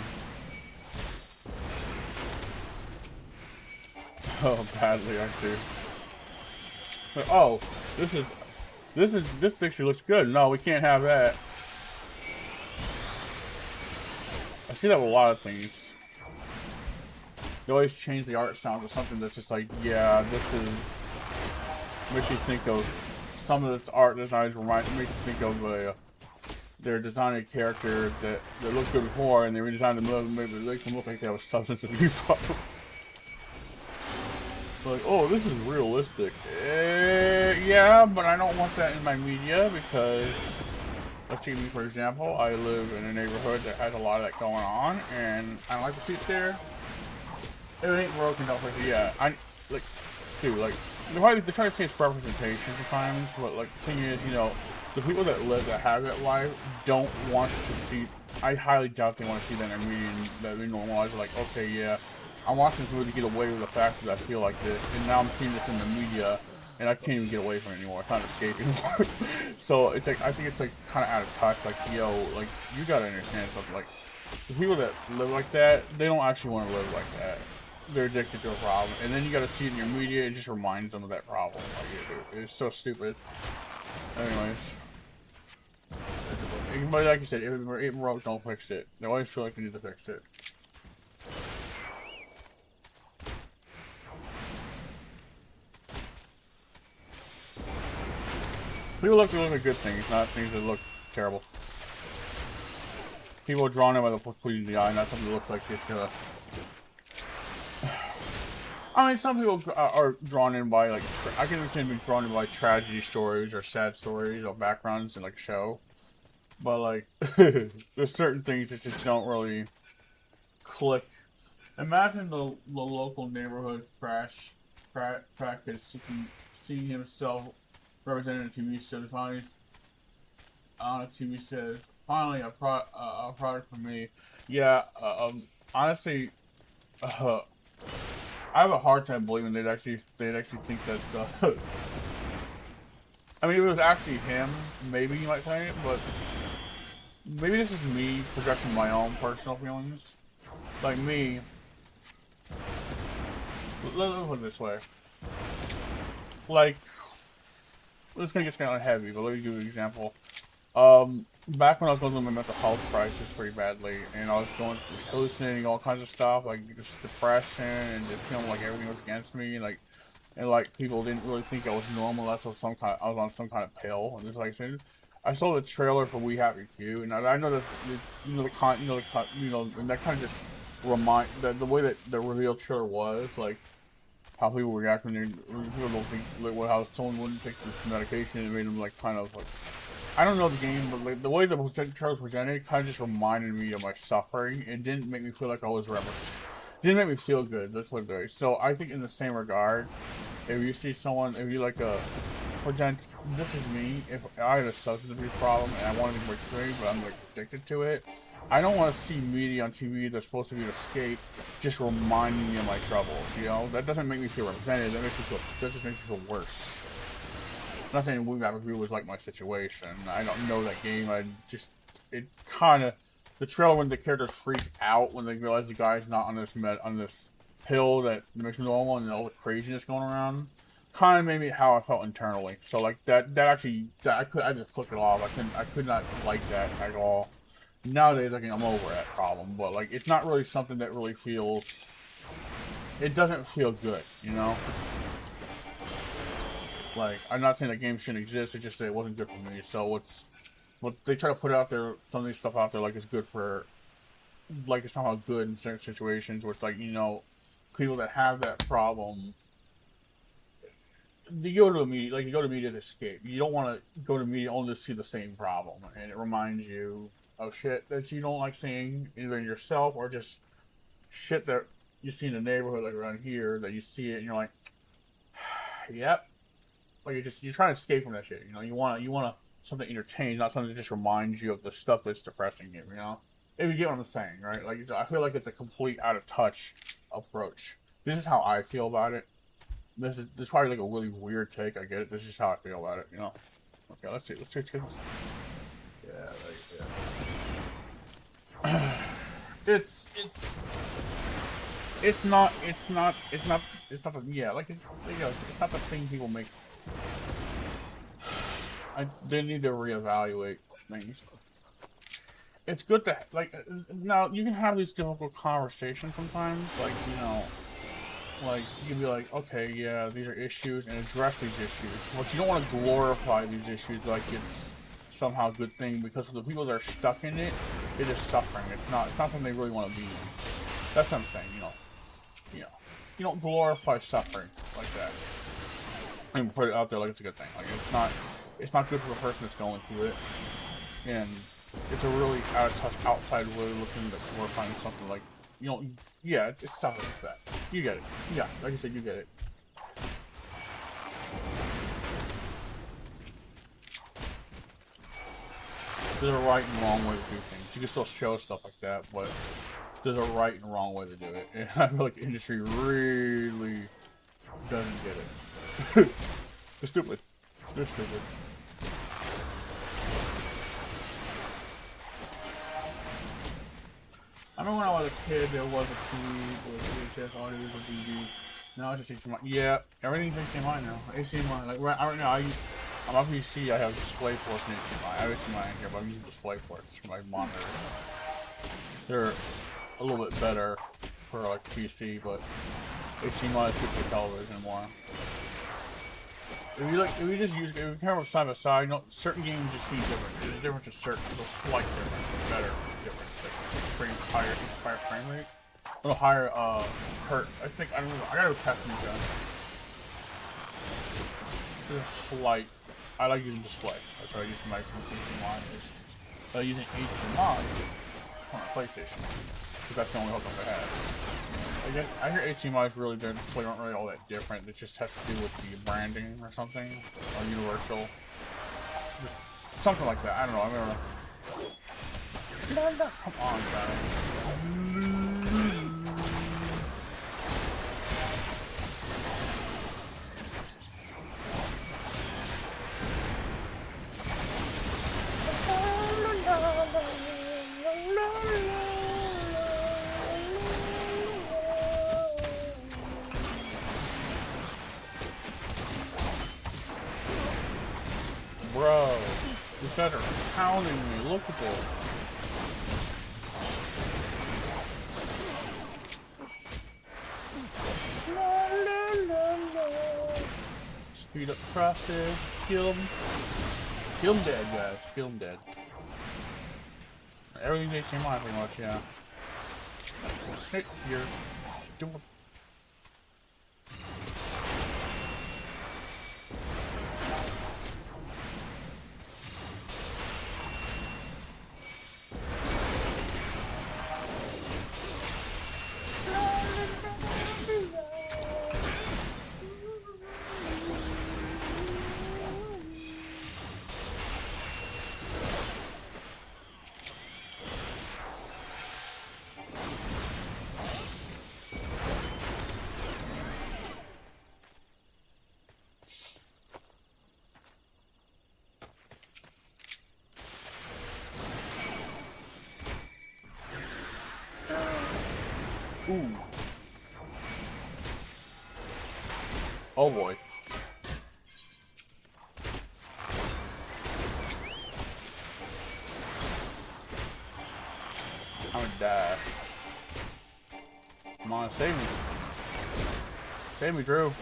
Speaker 2: Oh, badly, I see. But, oh, this actually looks good. No, we can't have that. I see that with a lot of things. They always change the art sound to something that's just like, yeah, this is. Makes you think of some of the art designs. Makes you think of they're designing a character that looked good before, and they redesigned them, maybe they make them look like they have a substance abuse problem. Like, oh, this is realistic. Yeah, but I don't want that in my media because, let's take me for example, I live in a neighborhood that has a lot of that going on, and I don't like to see it there. It ain't broken up with, yeah. Dude, like, they try to say it's representation sometimes, but like, the thing is, you know, the people that have that life don't want to see. I highly doubt they want to see that in their media, and that they normalize it. Like, okay, yeah. I'm watching this movie to get away with the fact that I feel like this, and now I'm seeing this in the media, and I can't even get away from it anymore. It's not escaping anymore. So it's like, I think it's like kind of out of touch. Like, yo, like, you gotta understand something. Like, the people that live like that, they don't actually want to live like that. They're addicted to a problem, and then you gotta see it in your media. It just reminds them of that problem. Like, it's so stupid. Anyways, but like you said, if it broke, don't fix it. They always feel like they need to fix it. People look at good things, not things that look terrible. People are drawn in by the pleasing the eye, not something that looks like it's I mean, some people are drawn in by, like, I can understand being drawn in by tragedy stories or sad stories or backgrounds in, like, a show. But, like, there's certain things that just don't really click. Imagine the local neighborhood crackhead seeing himself represented in a TV show. Finally, on a TV says, finally, a product for me. Yeah, honestly, I have a hard time believing they'd actually think that. I mean, if it was actually him, maybe you might say it, but maybe this is me projecting my own personal feelings. Like me, let me put it this way. Like, this gonna get kind of heavy, but let me give you an example. Back when I was going through my mental health crisis pretty badly, and I was going through hallucinating all kinds of stuff, like just depression, and just feeling like everything was against me, and like people didn't really think I was normal. That's what I was on some kind of pill. And just like I said, I saw the trailer for We Happy Few, and I know that and that kind of just remind the way that the reveal trailer was, like how people react when people don't think, like, how someone wouldn't take this medication, and it made them like kind of like I don't know the game, but like, the way the controls presented kind of just reminded me of my suffering. It didn't make me feel like I was rebel. It didn't make me feel good. That's what it is. So I think in the same regard, if you see someone, if you like present, this is me. If I had a substance abuse problem and I wanted to break free, but I'm like addicted to it, I don't want to see media on TV that's supposed to be an escape, just reminding me of my troubles. You know, that doesn't make me feel represented. That just makes me feel worse. I'm not saying Movie Review was like my situation. I don't know that game. It kind of, the trailer when the characters freak out when they realize the guy's not on this pill that makes them normal and all the craziness going around, kind of made me how I felt internally. So like I just clicked it off. I could not like that at all. Nowadays, I'm over that problem, but like it's not really something that really feels. It doesn't feel good, you know. Like, I'm not saying that games shouldn't exist, it's just that it wasn't good for me. So what they try to put out there, some of these stuff out there, like it's good for, like it's somehow good in certain situations where it's like, you know, people that have that problem, you go to media to escape. You don't want to go to media only to see the same problem, and it reminds you of shit that you don't like seeing either in yourself or just shit that you see in the neighborhood, like around here, that you see it and you're like, yep. Like you're trying to escape from that shit. You know, you want something entertaining, not something that just reminds you of the stuff that's depressing you. You know, if you get what I'm saying, right? Like I feel like it's a complete out of touch approach. This is how I feel about it. This is probably like a really weird take. I get it. This is how I feel about it. You know. Okay, let's see. Let's get this. Yeah. It's not the thing people make. They need to reevaluate things. It's good to, like, now you can have these difficult conversations sometimes, like, you know, like, you can be like, okay, yeah, these are issues, and address these issues. But you don't want to glorify these issues like it's somehow a good thing, because for the people that are stuck in it, they're just suffering. It's not something they really want to be in. That's what I'm saying, you know. You don't glorify suffering like that. And put it out there like it's a good thing. Like it's not good for the person that's going through it. And it's a really out of touch outside way of looking at glorifying something like, you know, yeah, it's stuff like that. You get it. Yeah, like I said, you get it. There's a right and wrong way to do things. You can still show stuff like that, but there's a right and wrong way to do it. And I feel like the industry really doesn't get it. They're stupid. They're stupid. I remember when I was a kid, there was a TV with VHS audio or DVD. Now it's just HDMI. Yeah, everything's HDMI now. HDMI. Like right now, on my PC, I have display ports and HDMI. I have HDMI in here, but I'm using display ports for my monitor. They're a little bit better for like PC, but HDMI is good for television more. If you camera side by side, you know, certain games just seem different. There's a difference in certain, a slight difference, better difference. Like higher frame rate, a little higher hurt. I don't know. I gotta test these guys. There's a slight. I like using display. That's why I use my HDMI. Using HDMI on a PlayStation, because that's the only hookup I have. I hear HDMI is really good. Display aren't really all that different. It just has to do with the branding or something, or universal, just something like that. I don't know. I remember. Come on, guys. Bro, these guys are pounding me. Look at this. Speed up the process. Kill him. Kill him dead, guys. Kill him dead. Everything's HDMI pretty much, yeah. Hey, you're doing. Ooh. Oh boy. I'm gonna die. Come on, save me. Save me, Drew.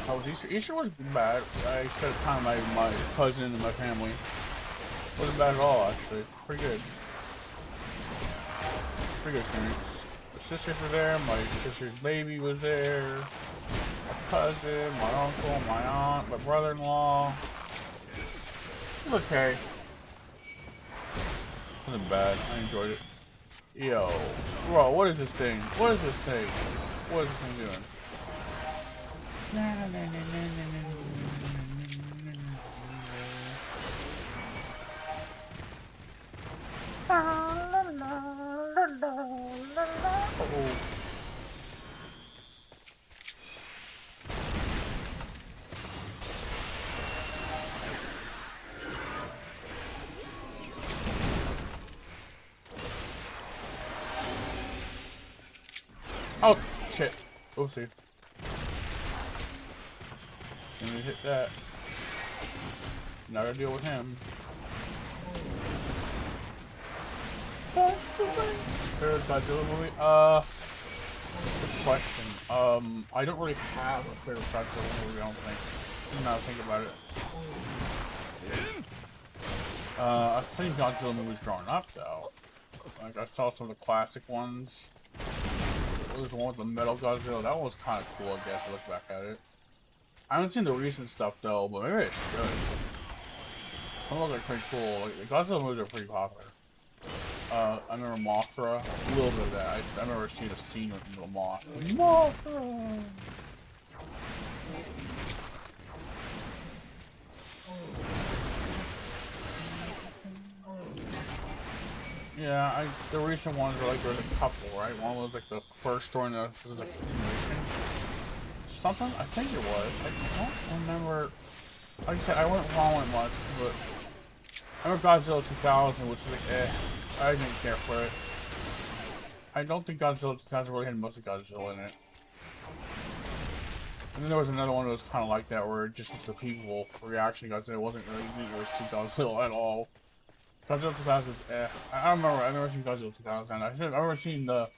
Speaker 2: How was Easter? Easter wasn't bad. I spent time with my cousin and my family. Wasn't bad at all, actually. Pretty good. Pretty good experience. My sisters were there, my sister's baby was there, my cousin, my uncle, my aunt, my brother-in-law. It was okay. Wasn't bad. I enjoyed it. Yo. Bro, what is this thing? What is this thing? What is this thing doing? Uh-oh. Oh, shit. Oopsie. Let me hit that. Now I gotta deal with him. Favorite Godzilla movie? Good question. I don't really have a favorite Godzilla movie, I don't think. Now think about it. I've seen Godzilla movies growing up, though. Like, I saw some of the classic ones. There was one with the metal Godzilla. That one was kind of cool, I guess, to look back at it. I haven't seen the recent stuff, though, but maybe I should. Some of them are pretty cool. Like, the Godzilla movies are pretty popular. I remember Mothra. A little bit of that. I remember seeing a scene with the Mothra. Mothra! Yeah, the recent ones were like, there's a couple, right? One was like the first story, and the was like continuation. Something? I think it was. I don't remember. Like I said, I wasn't following much, but I remember Godzilla 2000, which was like, I didn't care for it. I don't think Godzilla 2000 really had most of Godzilla in it. And then there was another one that was kind of like that, where just the people reaction to Godzilla wasn't really, you didn't really see Godzilla at all. Godzilla 2000 was I've never seen Godzilla 2000. I've never seen the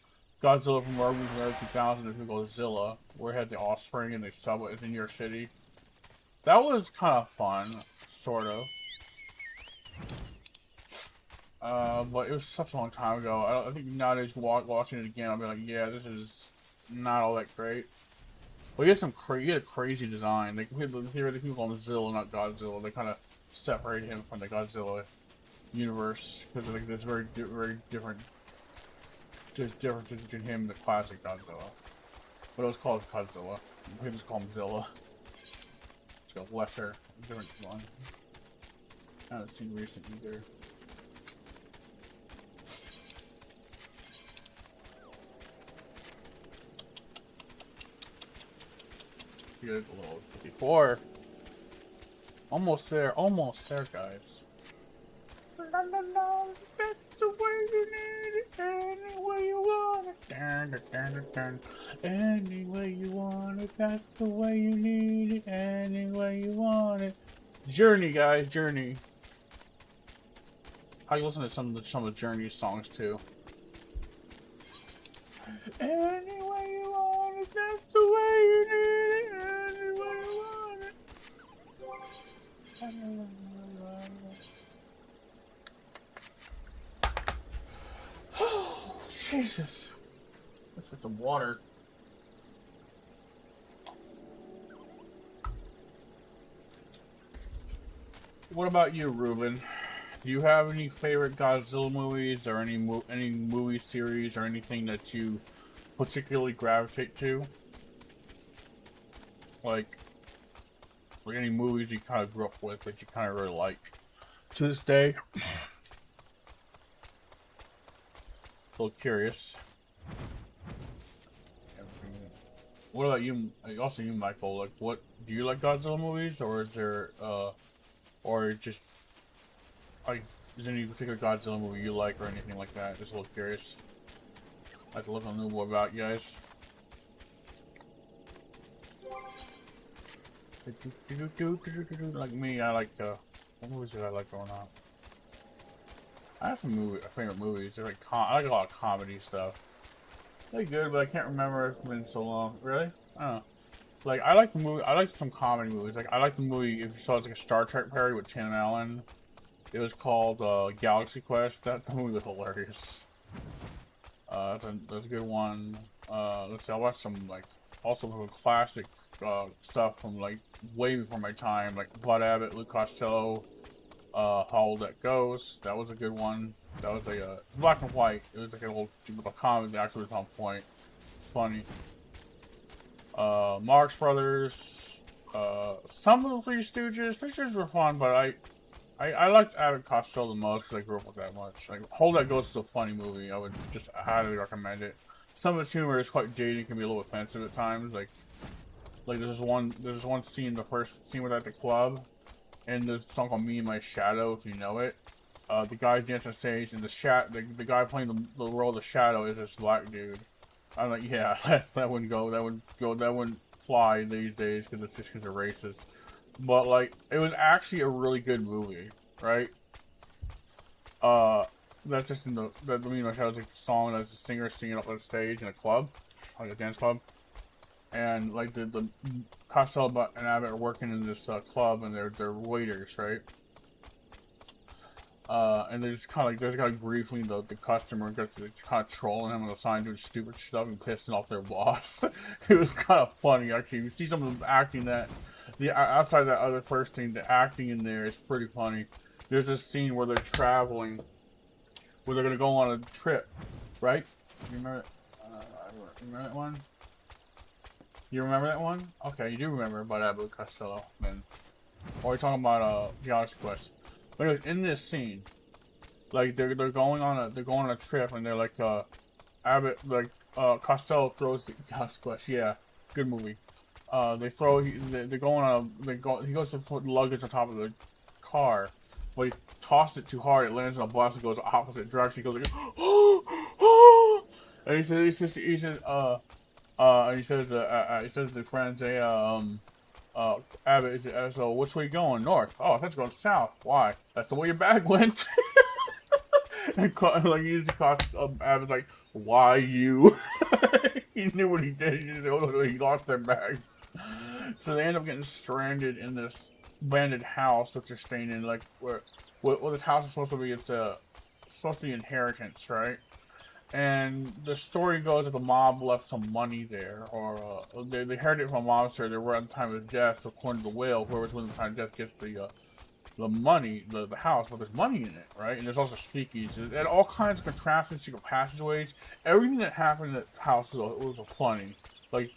Speaker 2: Godzilla from Marvel 2000 and Godzilla, where it had the offspring and the subway in New York City. That was kind of fun, sort of. But it was such a long time ago. I think nowadays watching it again, I'll be like, yeah, this is not all that great. But he had a crazy design. They people call him Zilla, not Godzilla. They kind of separate him from the Godzilla universe because like there's very different. There's differences between him and the classic Godzilla. But it was called Godzilla. People just call him Zilla. It's a lesser, different one. I haven't seen recent either. Here's a little 54. Almost there, guys. That's the way you need it, any way you want it. Any way you want it, that's the way you need it, any way you want it. Journey, guys, Journey. I listen to some of the Journey songs too. Any way you want it, that's the way you need it, any way you want it. Oh, Jesus. Let's get some water. What about you, Ruben? Do you have any favorite Godzilla movies or any movie series or anything that you particularly gravitate to? Like any movies you kind of grew up with that you kind of really like to this day? A little curious. What about you? Also, you, Michael. Like, what do you like Godzilla movies, or is there, or just like is there any particular Godzilla movie you like or anything like that? Just a little curious. I'd like to look a little more about you guys. Like me, I like, what movies did I like growing up? I have some favorite movies. They're like, I like a lot of comedy stuff. They're good, but I can't remember. It's been so long. Really? I don't know. Like, I like the movie. I like some comedy movies. Like, I like the movie. If you saw, it's like a Star Trek parody with Tim Allen. It was called Galaxy Quest. That movie was hilarious. That's a good one. Let's see. I watched some like also some classic stuff from like way before my time, like Bud Abbott, Luke Costello, How That Goes. That was a good one. That was like a black and white. It was like an old comedy. The actor was on point. Funny. Marx Brothers. Some of the Three Stooges. Three Stooges were fun, but I liked Abbott Costello the most because I grew up with that much. Like Hold That Ghost is a funny movie. I would just highly recommend it. Some of its humor is quite dated, can be a little offensive at times. Like there's one scene, the first scene with at the club, and there's a song called "Me and My Shadow," if you know it. The guy dancing on stage, and the guy playing the role of the shadow is this black dude. I'm like, yeah, that wouldn't go. That wouldn't fly these days because it's just because they're racist. But like, it was actually a really good movie, right? That's just in the Shadows, like the song that's the singer singing up on stage in a club, like a dance club, and like the Costello and Abbott are working in this club, and they're waiters, right? And they're just kind of like briefly the customer gets kind of trolling him on the sign, doing stupid stuff and pissing off their boss. It was kind of funny actually. You see some of them acting that. Outside that other first thing, the acting in there is pretty funny. There's this scene where they're traveling, where they're gonna go on a trip, right? You remember? Remember that one? You remember that one? Okay, you do remember about Abbott Costello. Then, or are we talking about Galaxy Quest? But anyways, in this scene, like they're going on a trip, and they're like Costello throws the Galaxy Quest. Yeah, good movie. He goes to put luggage on top of the car, but he tossed it too hard. It lands on a bus and goes opposite direction. He goes like, oh, and he says to the friends, hey, Abbott, so which way you going? North. Oh, I thought you were going south. Why? That's the way your bag went. And like Abbott's like, why you? He knew what he did. He lost their bag. So they end up getting stranded in this abandoned house that they're staying in. Like, where this house is supposed to be, it's supposed to be inheritance, right? And the story goes that the mob left some money there, or they inherited it from a mobster. They were at the time of death, according to the will. Whoever's within the time of death gets the money, the house, but there's money in it, right? And there's also speakeasies and all kinds of contraptions, secret passageways. Everything that happened in that house was funny. Like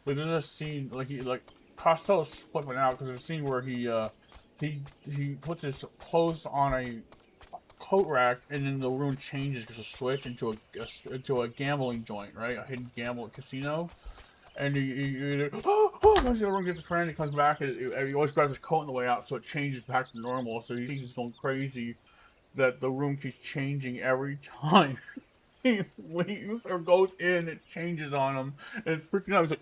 Speaker 2: there's a scene like Costello's flipping out because there's a scene where he puts his clothes on a coat rack, and then the room changes because a switch into a gambling joint, right? A hidden casino. And the room gets a friend, he comes back, and he always grabs his coat on the way out, so it changes back to normal. So he thinks he's going crazy that the room keeps changing every time he leaves or goes in. It changes on him, and it's freaking out. He's like,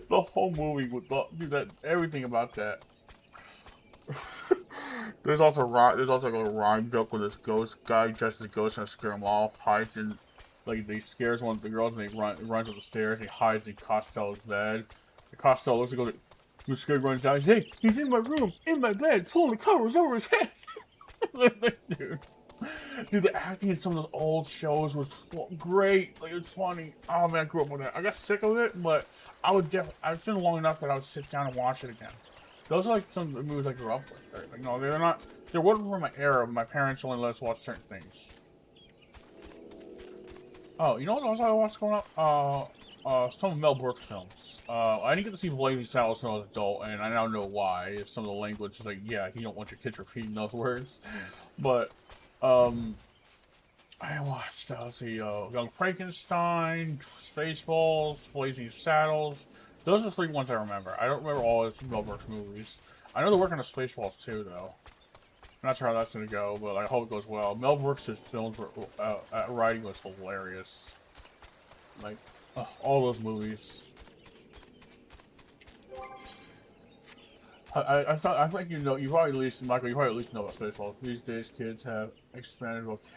Speaker 2: the whole movie would do that. Everything about that. There's also like a rhyme joke with this ghost guy dressed as a ghost and scare them off, hides in. Like, they scares one of the girls, and he runs up the stairs, and he hides in Costello's bed. And Costello looks and goes, the scared runs down, hey, he's in my room, in my bed, pulling the covers over his head. Dude, the acting in some of those old shows was great. Like, it's funny. Oh, man, I grew up with that. I got sick of it, but I've seen it long enough that I would sit down and watch it again. Those are, like, some of the movies I grew up with. Right? Like, no, they weren't from my era, but my parents only let us watch certain things. Oh, you know what else I watched growing up? Some of Mel Brooks films. I didn't get to see Blazing Saddles when I was an adult, and I now know why. It's some of the language is like, yeah, you don't want your kids repeating those words. But, I watched, let's see, Young Frankenstein, Spaceballs, Blazing Saddles. Those are the three ones I remember. I don't remember all of Mel Brooks movies. I know they're working on Spaceballs too, though. I'm not sure how that's gonna go, but I hope it goes well. Mel Brooks' films were, writing was hilarious. Like, all those movies. I think you know, you probably at least, Michael, you probably at least know about Spaceballs. These days, kids have expanded vocabulary.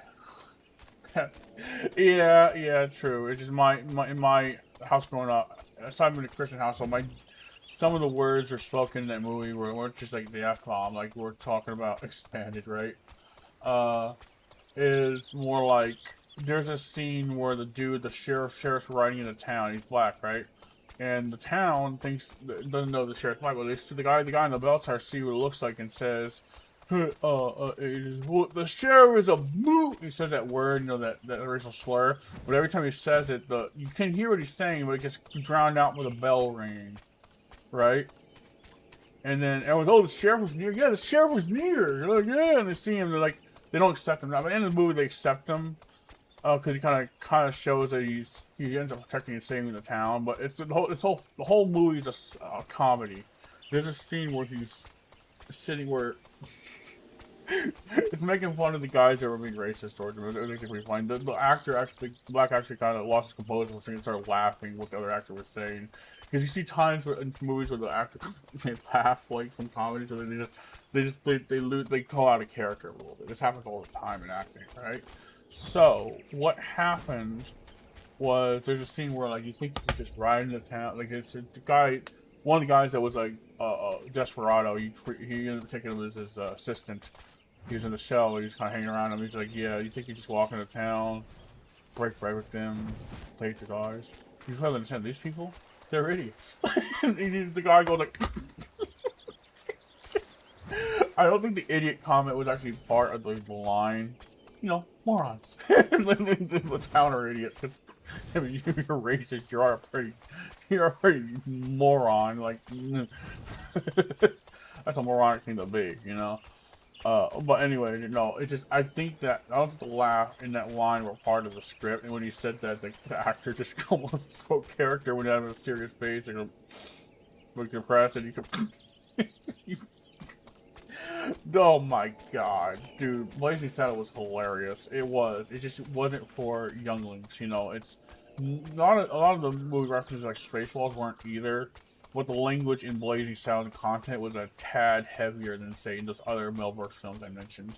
Speaker 2: Yeah, true. It's just in my house growing up, aside from the Christian household, some of the words are spoken in that movie weren't just like the F-bomb, like we're talking about expanded, right? Is more like, there's a scene where the sheriff's riding in a town, he's black, right? And the town doesn't know the sheriff's black, but they see the guy in the bell tower, see what it looks like and says, the sheriff is a moo. He says that word, you know, that racial slur. But every time he says it, you can hear what he's saying, but it gets drowned out with a bell ringing, right? And then everyone's, oh, the sheriff was near. Yeah, the sheriff was near. They're like, yeah, and they see him. They're like, they don't accept him. Now, at the end of the movie, they accept him because he kind of shows that he ends up protecting and saving the town. But the whole movie is a comedy. There's a scene where he's sitting where it's making fun of the guys that were being racist towards him. It was actually pretty funny. The black actor kind of lost his composure and started laughing what the other actor was saying. Because you see times in movies where the actors they laugh like from comedy, so they call out a character a little bit. This happens all the time in acting, right? So what happened was there's a scene where like you think he's just riding into town, like it's the guy, one of the guys that was like desperado. He ended up taking him as his assistant. He was in the cell. He was kind of hanging around him. He's like, yeah, you think you just walk into town, break bread with them, take the guys? You have to understand these people. They're idiots. The guy goes like, I don't think the idiot comment was actually part of the line. You know, morons. The town are idiots. I mean, you're racist. You're a pretty moron. Like, that's a moronic thing to be, you know. But anyway, no, it's just, I think that, I don't think the laugh in that line were part of the script, and when he said that, the actor just almost spoke character when he had a serious face, and look depressed, and you could, oh my god, dude, Blazing Saddle was hilarious. It just wasn't for younglings, you know. It's, a lot of the movie references like Spaceballs weren't either. But the language in Blazing Saddle and content was a tad heavier than, say, in those other Mel Brooks films I mentioned.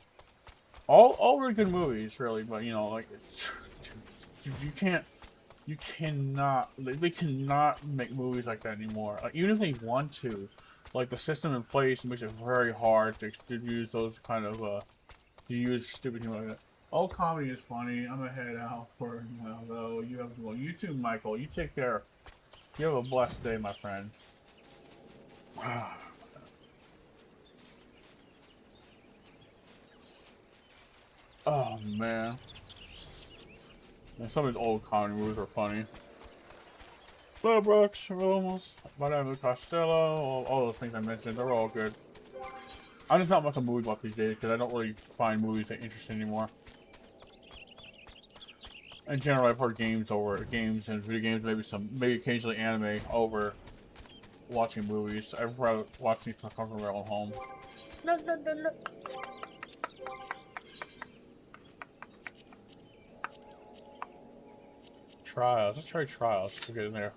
Speaker 2: All really good movies, really, but, you know, like, they cannot make movies like that anymore. Like, even if they want to, like, the system in place makes it very hard to use those kind of, to use stupid humor like that. All comedy is funny. I'm gonna head out for now, though. You have to go. You too, Michael. You take care. You have a blessed day, my friend. Oh, man. And some of these old comedy movies are funny. Mel Brooks, Ramos, Madame Costello, all those things I mentioned, they're all good. I'm just not much of a movie buff these days because I don't really find movies that interesting anymore. In general, I prefer games and video games, maybe occasionally anime over watching movies. I'd rather watch things from the comfort of my own home. Trials. Let's try Trials to get in there.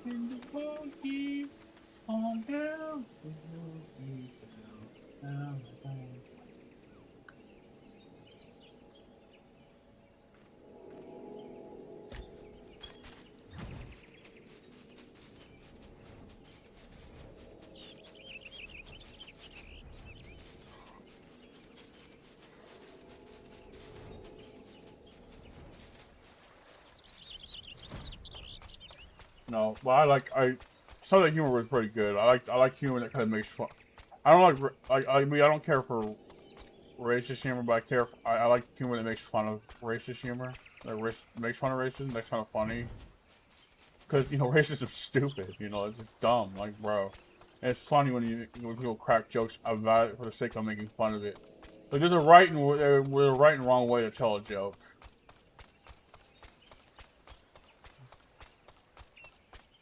Speaker 2: In the boogie, on down, down. No, but some of the humor was pretty good. I like humor that kind of makes fun. I don't care for racist humor, but I like humor that makes fun of racist humor. That makes fun of racism, makes fun of funny. Because, you know, racism's stupid, you know, it's just dumb, like, bro. And it's funny when people crack jokes about it for the sake of making fun of it. Like, there's a right and wrong way to tell a joke.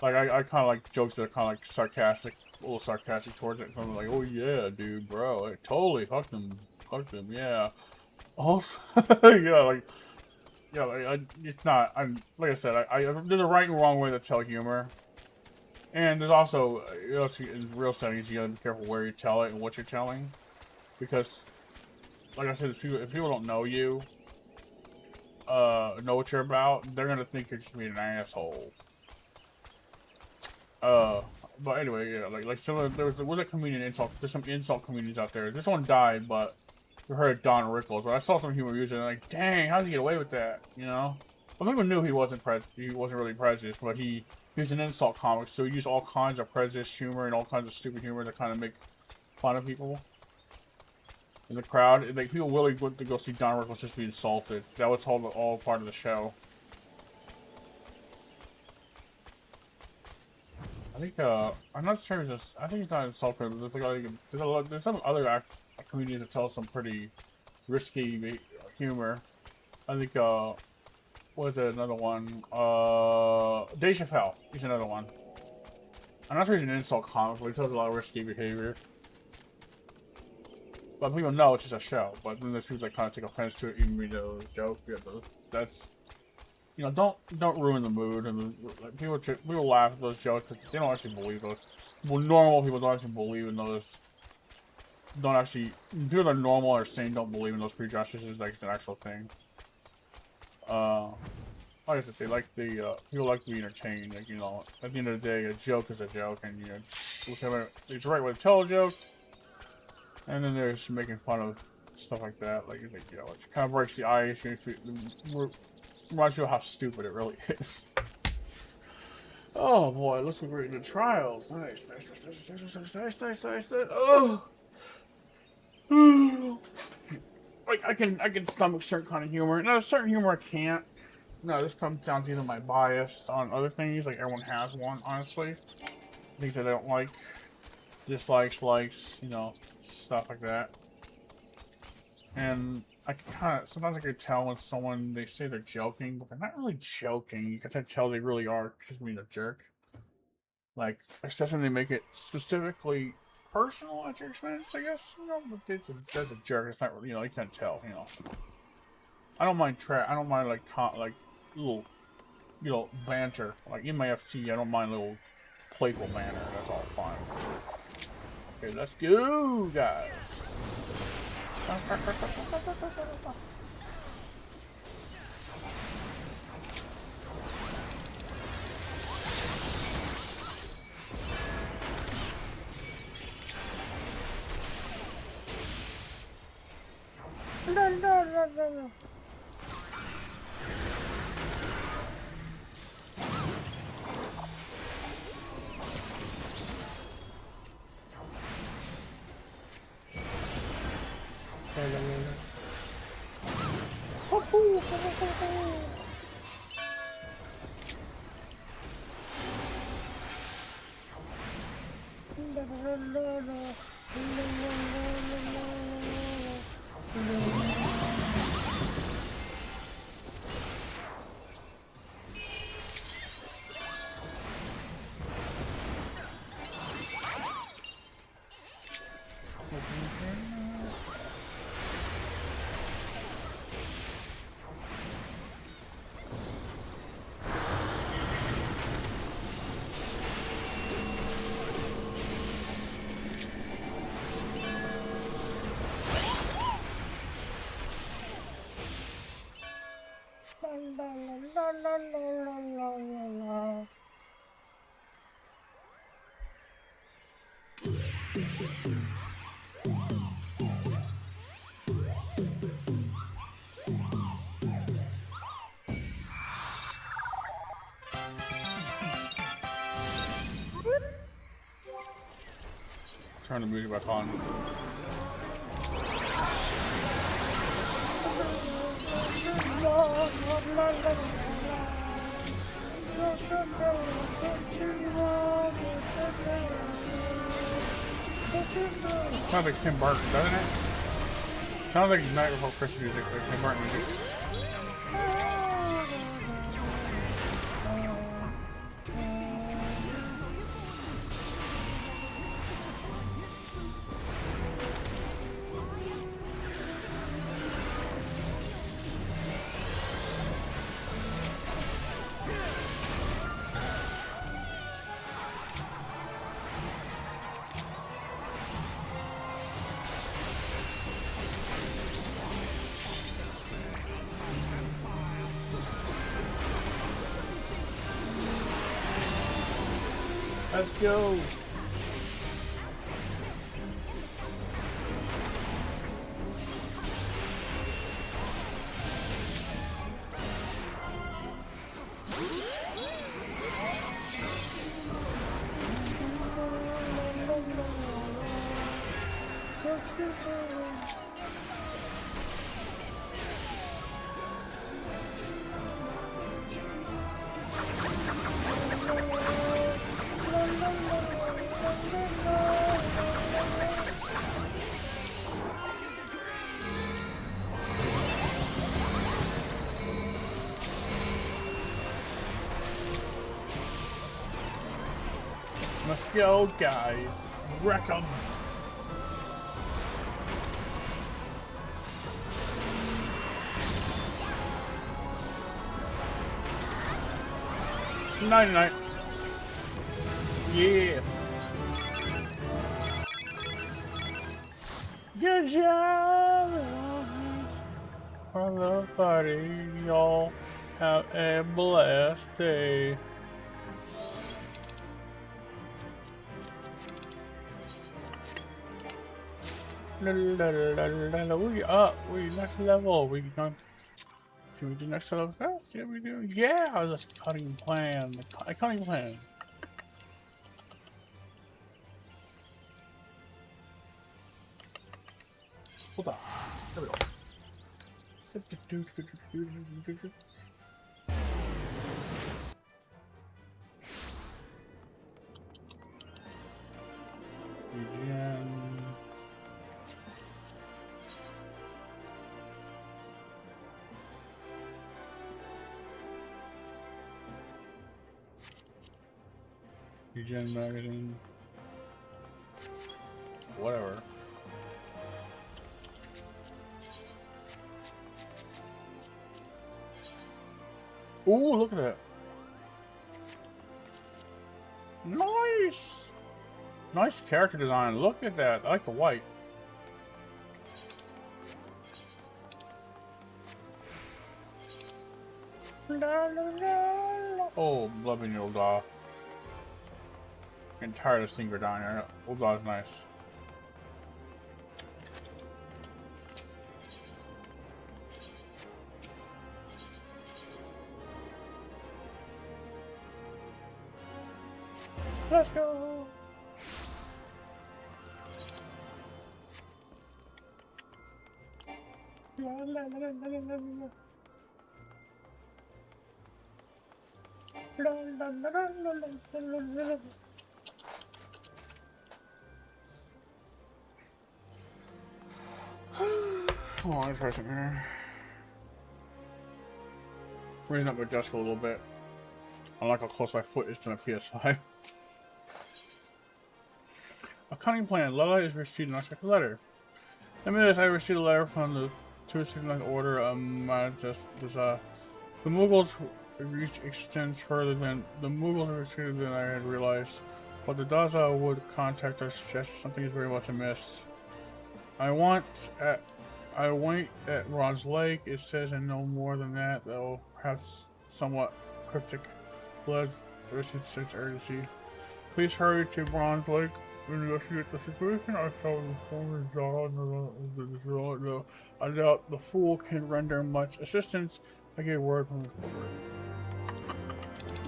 Speaker 2: Like, I kind of like jokes that are kind of like sarcastic, a little sarcastic towards it. Something like, "Oh yeah, dude, bro, like, totally, fuck them, yeah." Also, like, it's not. Like I said, there's a right and wrong way to tell humor, and there's also, in real settings, you gotta be careful where you tell it and what you're telling, because, like I said, if people don't know you, know what you're about, they're gonna think you're just being an asshole. But anyway, yeah, like there was a comedian insult. There's some insult comedians out there. This one died, but we heard of Don Rickles. I saw some humor using it, like, dang, how did he get away with that? You know? Well, people knew he wasn't really prejudiced, but he was an insult comic, so he used all kinds of prejudiced humor and all kinds of stupid humor to kind of make fun of people in the crowd. Like, people really went to go see Don Rickles just be insulted. That was all part of the show. I think, I'm not sure. I think it's not insulting. There's some other comedians that tell some pretty risky humor. I think, what is it? Another one? Dave Chappelle. He's another one. I'm not sure he's an insult comic, but he tells a lot of risky behavior. But people know it's just a show. But then there's people that kind of take offense to it, even when it's a joke. Yeah, that's, you know, don't ruin the mood. And like, people laugh at those jokes because they don't actually believe those. Well, normal people don't actually believe in those. People that are normal or sane don't believe in those prejudices like it's an actual thing. Like I said, people like to be entertained. Like, you know, at the end of the day, a joke is a joke, and you know, it's the right way to tell a joke. And then there's making fun of stuff like that, like, you know, it kind of breaks the ice. Reminds you of how stupid it really is. Oh boy, looks like we're in the trials. Nice. Oh. Like, I can stomach certain kind of humor. Now, certain humor I can't. No, this comes down to either my bias on other things. Like, everyone has one, honestly. Things that I don't like, dislikes, likes, you know, stuff like that. And I can sometimes I can tell when they say they're joking, but they're not really joking. You can tell they really are just being a jerk. Like, especially when they make it specifically personal at your expense, I guess. You know, but that's a jerk. It's not really, you know, you can't tell, you know. I don't mind like little, you know, banter. Like in my FC, I don't mind little playful banter. That's all fine. Okay, let's go, guys. No. Turn the music back on. Sounds like Tim Burton, doesn't it? Sounds like Night Before Christmas music, like Tim Burton music. Let's go! Let's go, guys. Wreck 'em. Night. Yeah. Good job on the party, y'all. Have a blessed day. We up. We next level. We going to we do next level fast? Yeah, we do. Yeah, the cutting plan. The cutting plan. Hold on. There we go. Regen magazine. Whatever. Ooh, look at that. Nice! Nice character design. Look at that. I like the white. Oh, loving your Ulda. I'm tired of seeing her down here. Ulda's nice. Let's go! Hold on, let's try something here. Raising up my desk a little bit. I like how close my foot is to my PS5. A cunning plan. Lola is received an unexpected letter. Admit I received a letter from the 269th Order of the Mughals reach extends further than the Mughals retreated than I had realized. But the Daza would contact us suggested something is very much amiss. I wait at Ron's Lake. It says and no more than that, though perhaps somewhat cryptic. Blood receives such urgency. Please hurry to Ron's Lake. Investigate the situation. I shall inform the I doubt the fool can render much assistance. I get word from the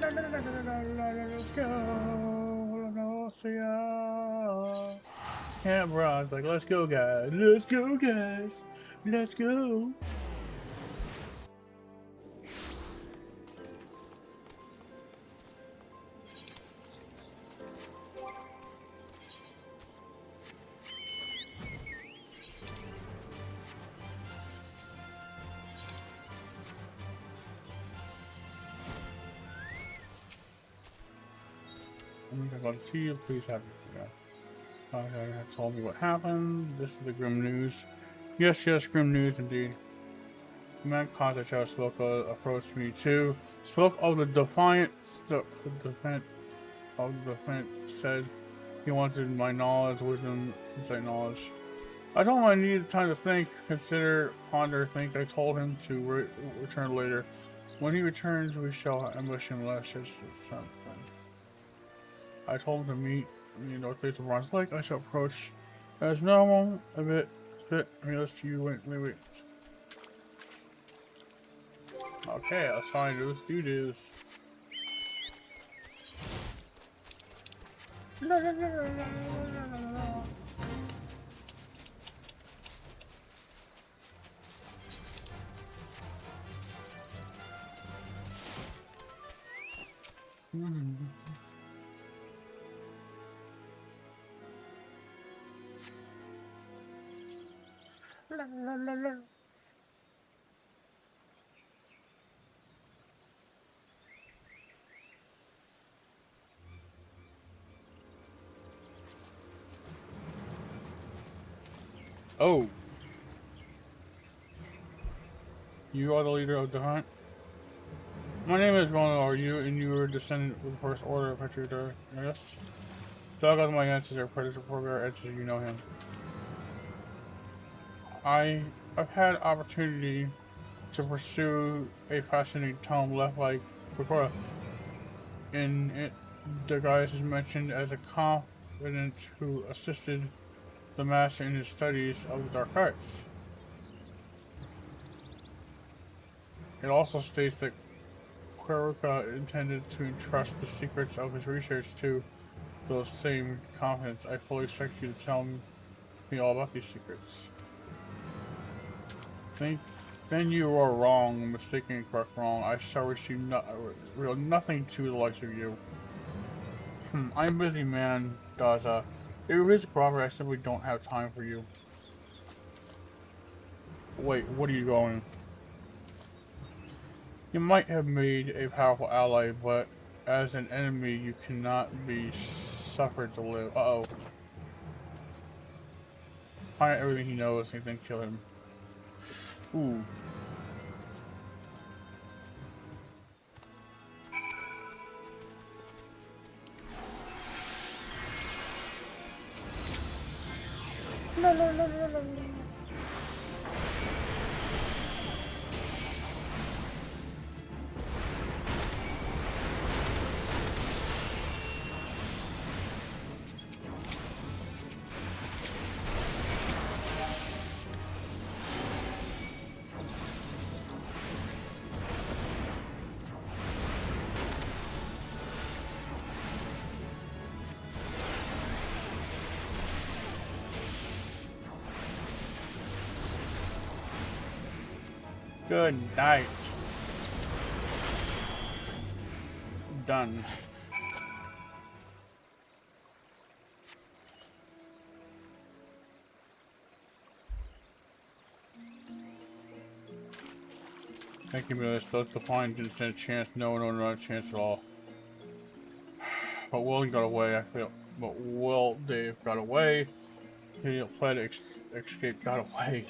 Speaker 2: Let's go. See ya. Yeah, Ron's like, let's go, guys. Let's go, guys. Let's go. I'm going to see you. Please have told me what happened. This is the grim news. Yes, grim news indeed. The man contact child spoke approached me too. Spoke of the defiant said he wanted my knowledge, wisdom, insight knowledge. I told him I needed time to think, consider, ponder, think. I told him to return later. When he returns, we shall ambush him less. I told him to meet me northeast of Bronze Lake. I shall approach as normal. A bit. Unless you wait. Okay, let's find those dudes. Oh. You are the leader of the hunt? My name is Ronald, are you? And you are descendant of the first order of Petrita. Yes? Dog of my ancestor, Predator Program ancestor, you know him. I've had opportunity to pursue a fascinating tome left by Kokora. In it, the guy is mentioned as a confidant who assisted the master in his studies of the dark arts. It also states that Kweruka intended to entrust the secrets of his research to those same confidants. I fully expect you to tell me all about these secrets. Then you are wrong, mistaken and correct wrong. I shall receive nothing to the likes of you. I'm busy, man, Daza. If it is proper, I simply don't have time for you. Wait, what are you going? You might have made a powerful ally, but as an enemy, you cannot be suffered to live. Uh-oh. Find out everything he knows and then kill him. Ooh. Good night. Done. Thank you, Miss. Those defined didn't stand a chance. No, not a chance at all. But Will got away. I feel. But Will, Dave got away. He fled, escape, got away.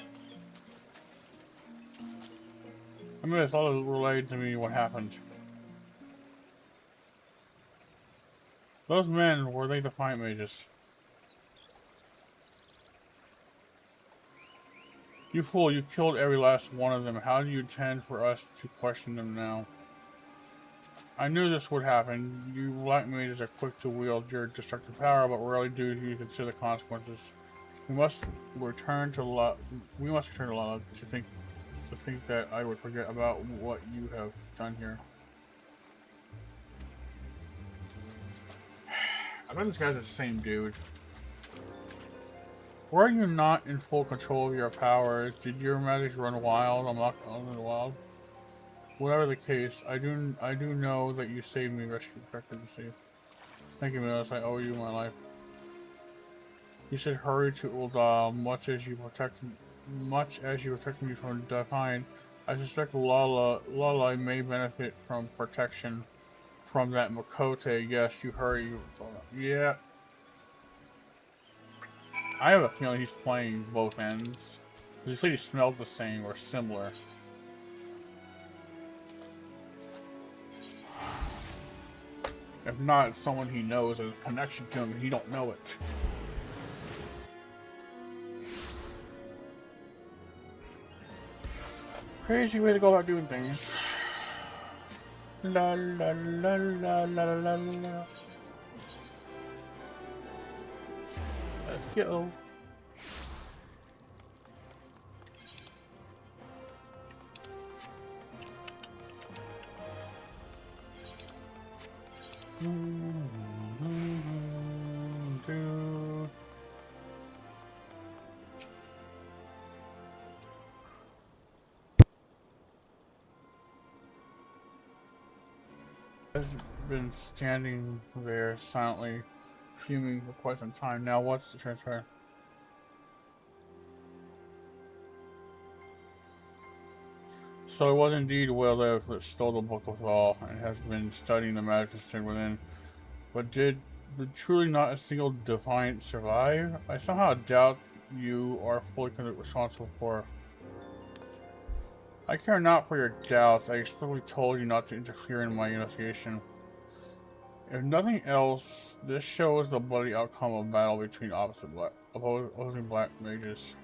Speaker 2: I mean, it's all related to me what happened. Those men, were they defiant mages? You fool, you killed every last one of them. How do you intend for us to question them now? I knew this would happen. You black mages are quick to wield your destructive power, but rarely do you consider the consequences. We must return to love to think that I would forget about what you have done here. I bet this guy's the same dude. Were you not in full control of your powers? Did your magic run wild? I'm not in the wild. Whatever the case, I do know that you saved me, rescued, protected, and saved. Thank you, Minos. I owe you my life. You said hurry to Uldal, much as you protected me from Defiant. I suspect Lala may benefit from protection from that Makote. Yes, you heard you. Yeah. I have a feeling he's playing both ends. He said he smelled the same or similar. If not, someone he knows has a connection to him and he don't know it. Crazy way to go about doing things. La la la la la la la. Let's go. Has been standing there silently fuming for quite some time now. What's the transfer? So it was indeed well-lived that stole the book of law and has been studying the magic within. But did truly not a single defiant survive? I somehow doubt you are fully responsible for. I care not for your doubts. I explicitly told you not to interfere in my investigation. If nothing else, this shows the bloody outcome of battle between opposing black mages.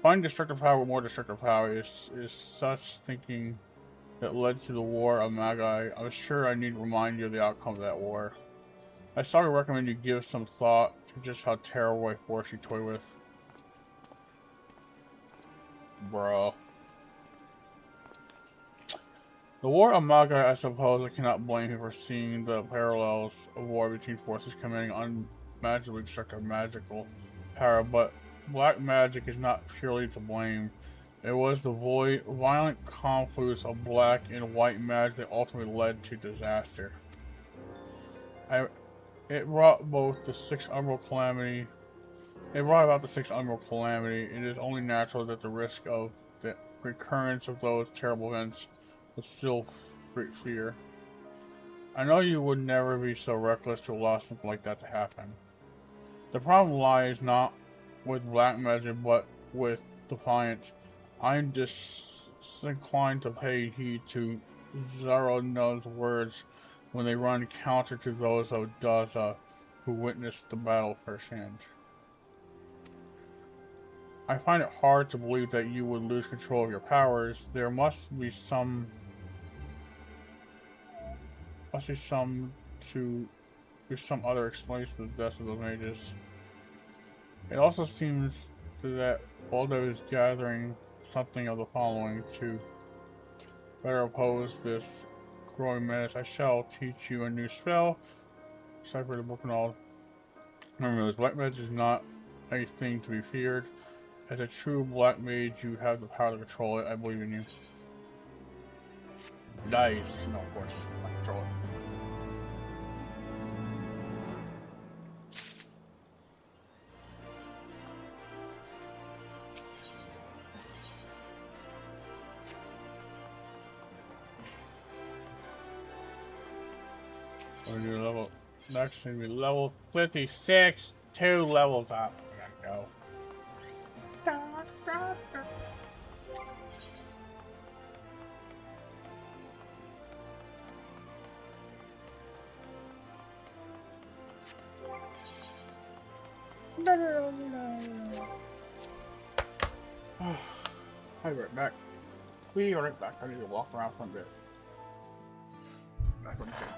Speaker 2: Finding destructive power with more destructive power is such thinking that led to the War of Magi. I'm sure I need to remind you of the outcome of that war. I strongly recommend you give some thought to just how terrible a force you toy with. Bro. The War of Magi, I suppose I cannot blame you for seeing the parallels of war between forces committing unimaginably destructive magical power, but black magic is not purely to blame. It was the violent confluence of black and white magic that ultimately led to disaster. It brought about the Sixth Umbral Calamity. It is only natural that the risk of the recurrence of those terrible events was still great fear. I know you would never be so reckless to allow something like that to happen. The problem lies not with black magic, but with defiance. I am disinclined to pay heed to Zorono's words when they run counter to those of Daza, who witnessed the battle firsthand. I find it hard to believe that you would lose control of your powers. There must be some other explanation for the death of those mages. It also seems that Baldo is gathering something of the following to better oppose this growing menace. I shall teach you a new spell. Cipher the book and all. Remember, this black magic is not a thing to be feared. As a true black mage, you have the power to control it. I believe in you. Nice. No, of course. I control it. We're gonna do level. Next, gonna be level 56. 2 levels up. We gotta go. I'll be right back. We are right back. I need to walk around for a bit. Back on the thing.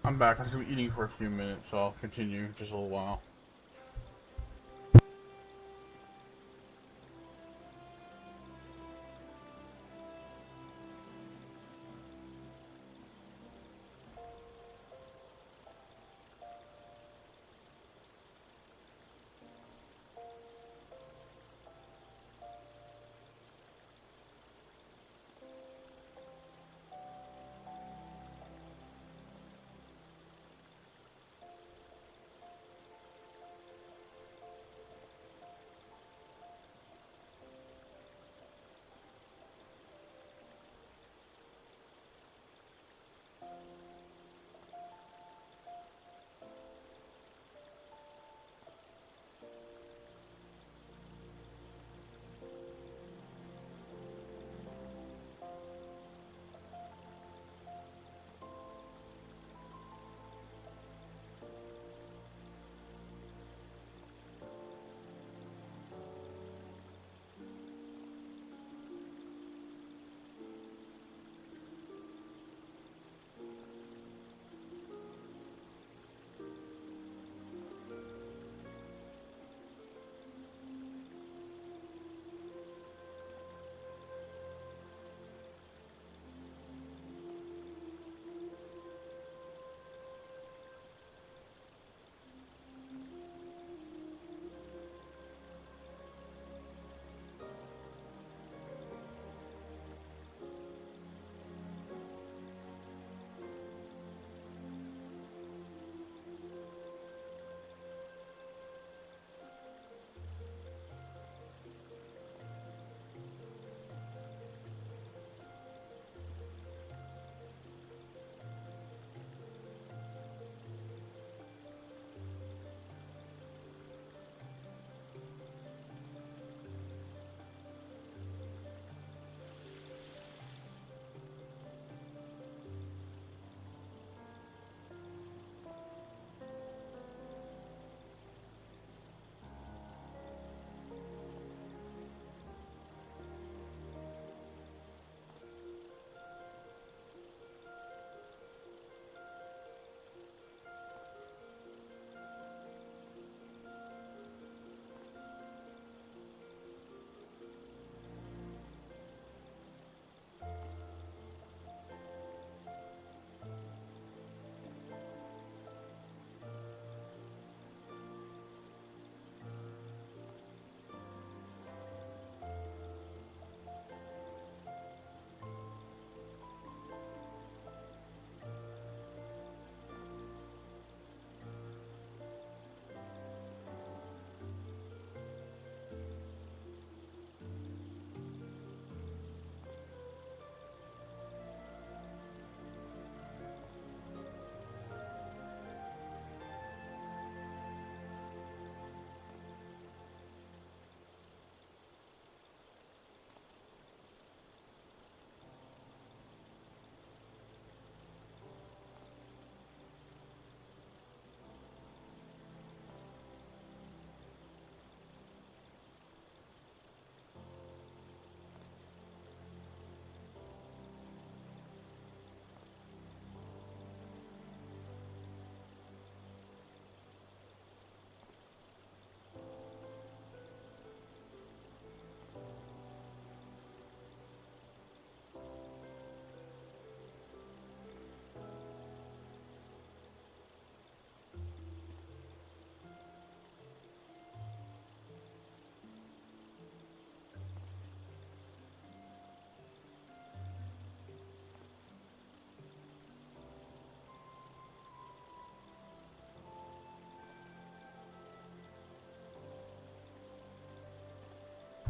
Speaker 2: I'm back. I was eating for a few minutes, so I'll continue just a little while.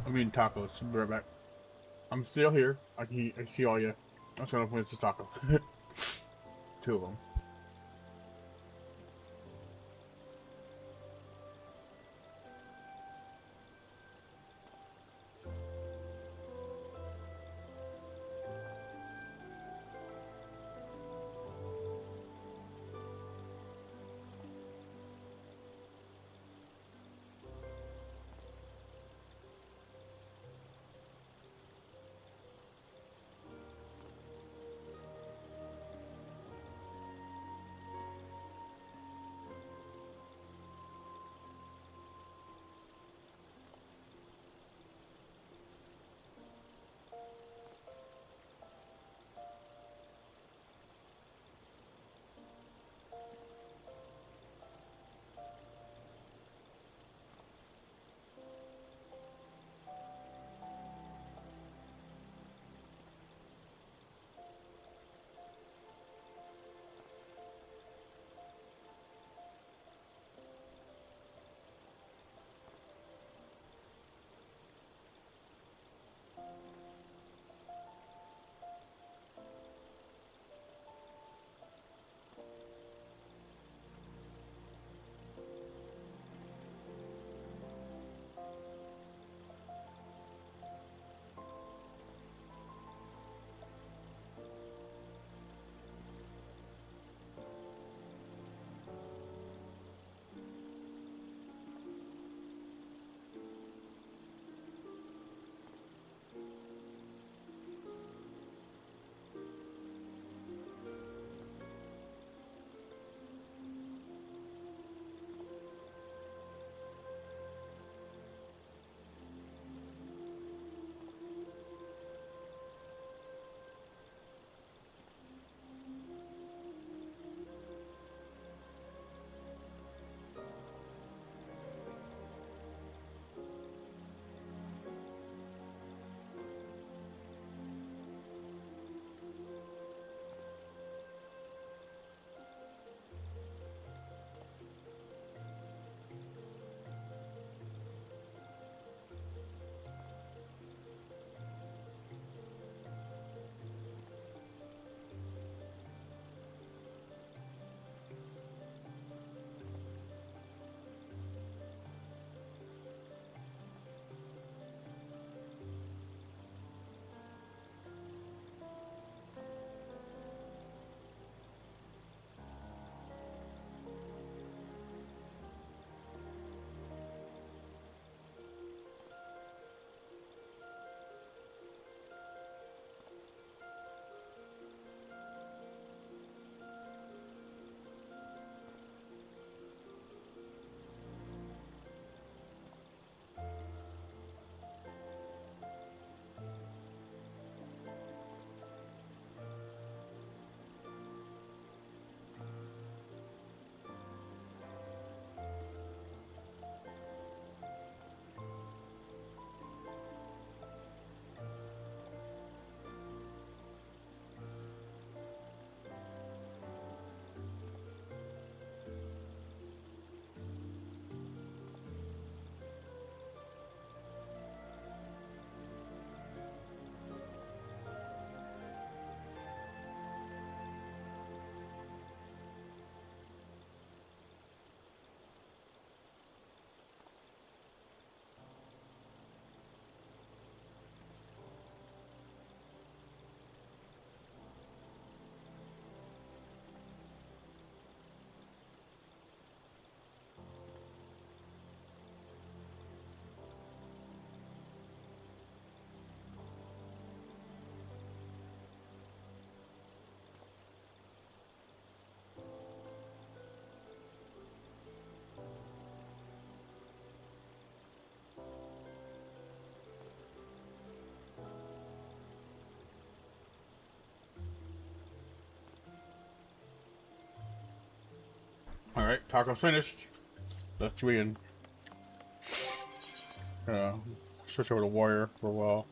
Speaker 2: I'm eating tacos. I'll be right back. I'm still here. I see all you. I'm trying to finish this taco. Two of them. Alright, taco's finished. Let's begin. Switch over to warrior for a while.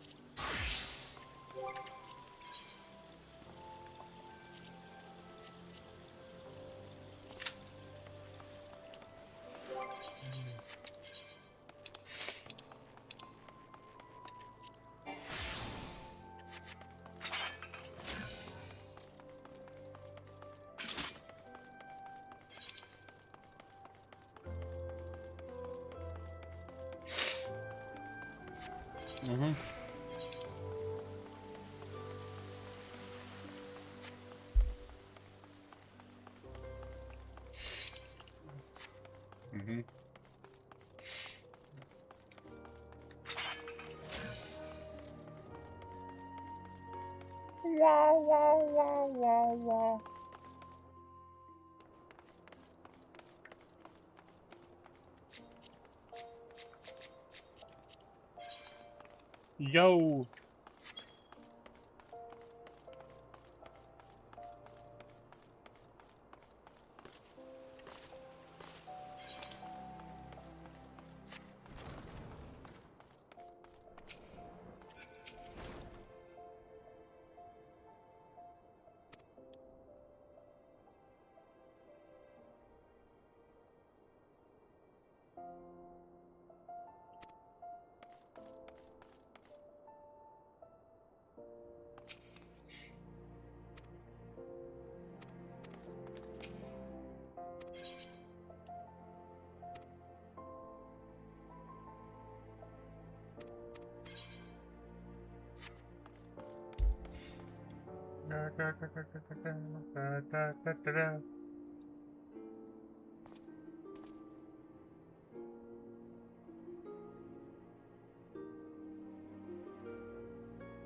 Speaker 2: Mm-hmm. Mm-hmm. Wow, wow, wow, wow, wow. Yo.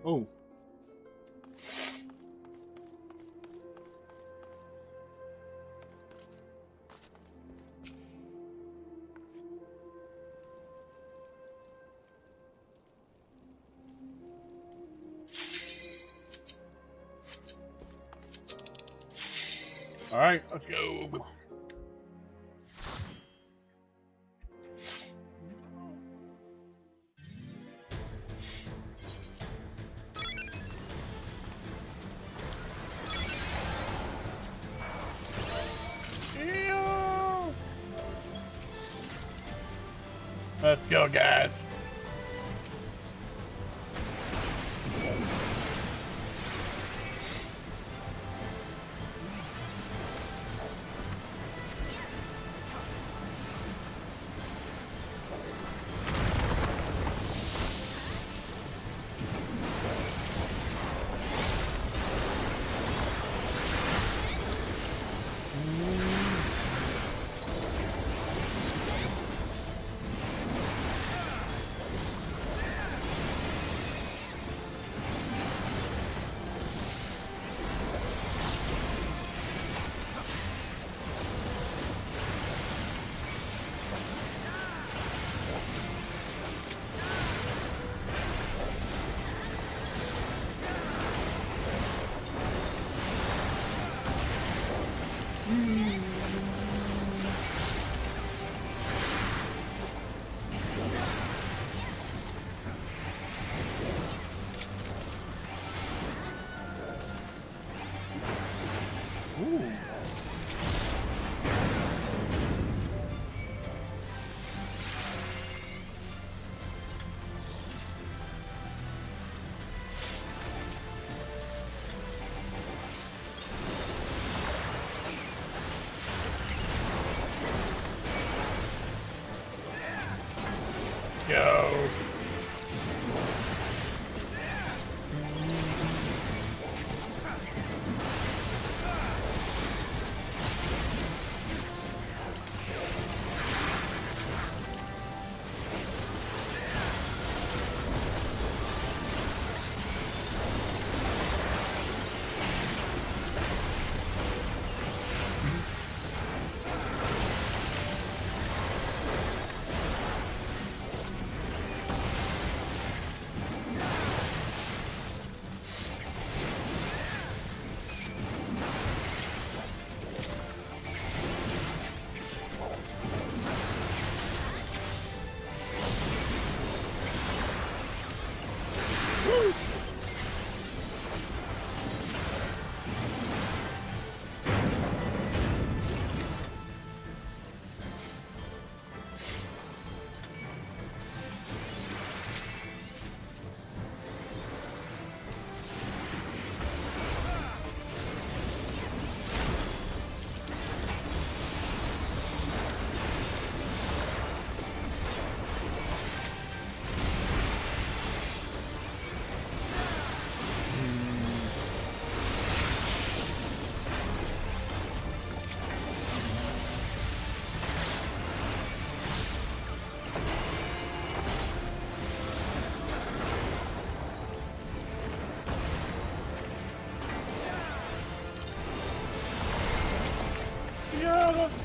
Speaker 2: Oh. All right, let's go. Let's go, guys. Go.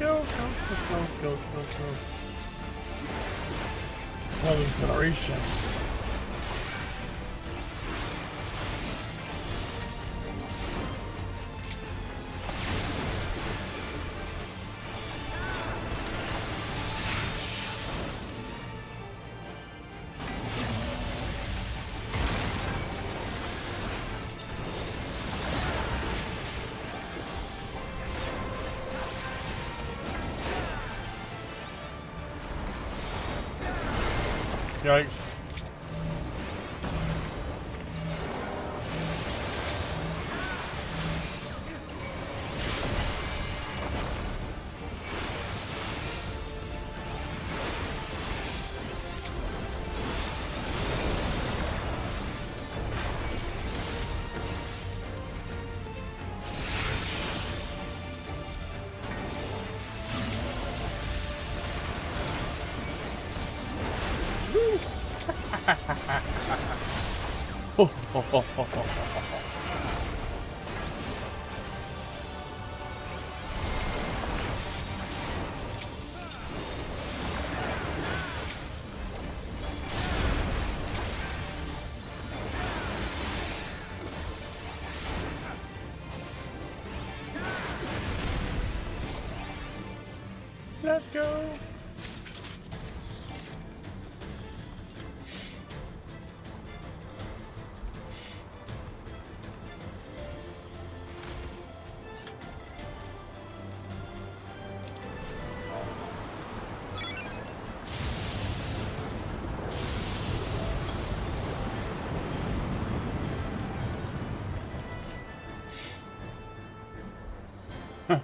Speaker 2: Let's go. Hallucination. Yikes. Let's go. Huh.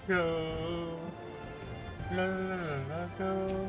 Speaker 2: Go. La la la la go.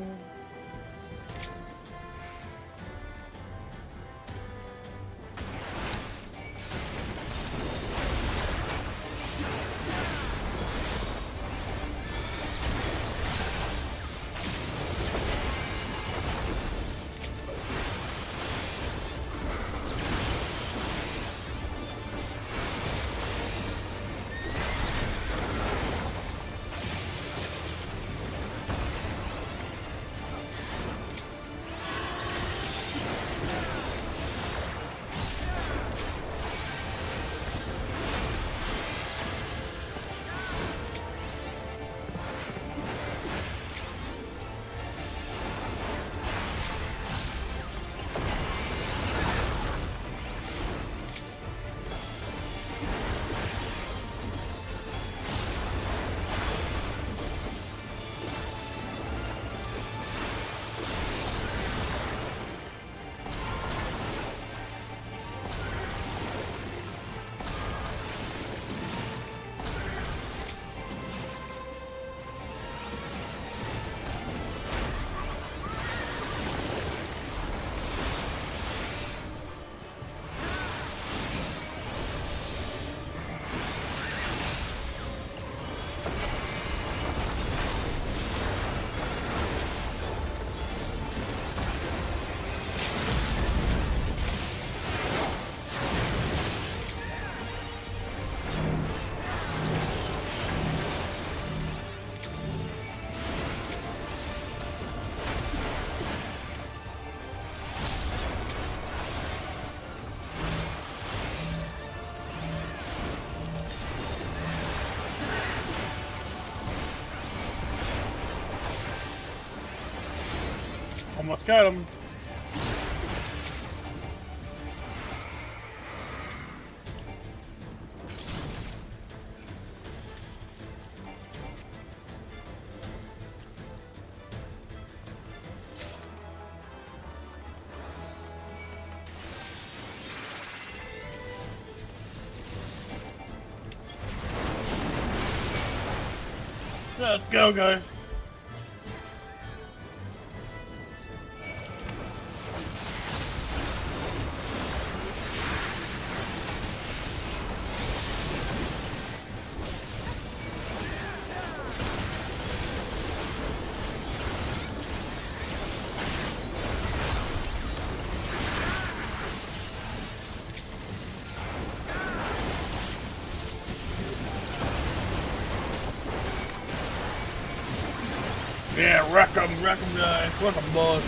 Speaker 2: Almost got him. Let's go, guys. Yeah, wreck them, guys. Wreck them, boys.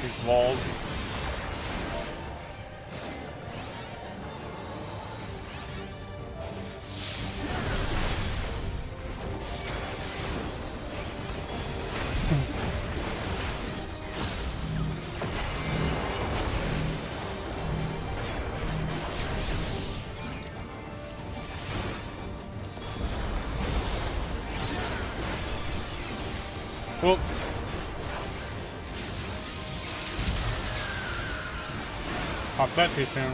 Speaker 2: These walls. Oh. Pop that too soon.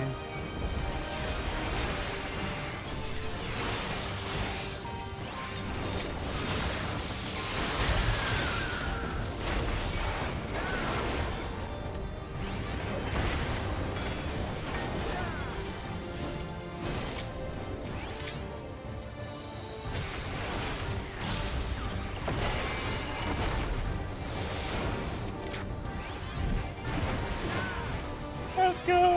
Speaker 2: Let's go!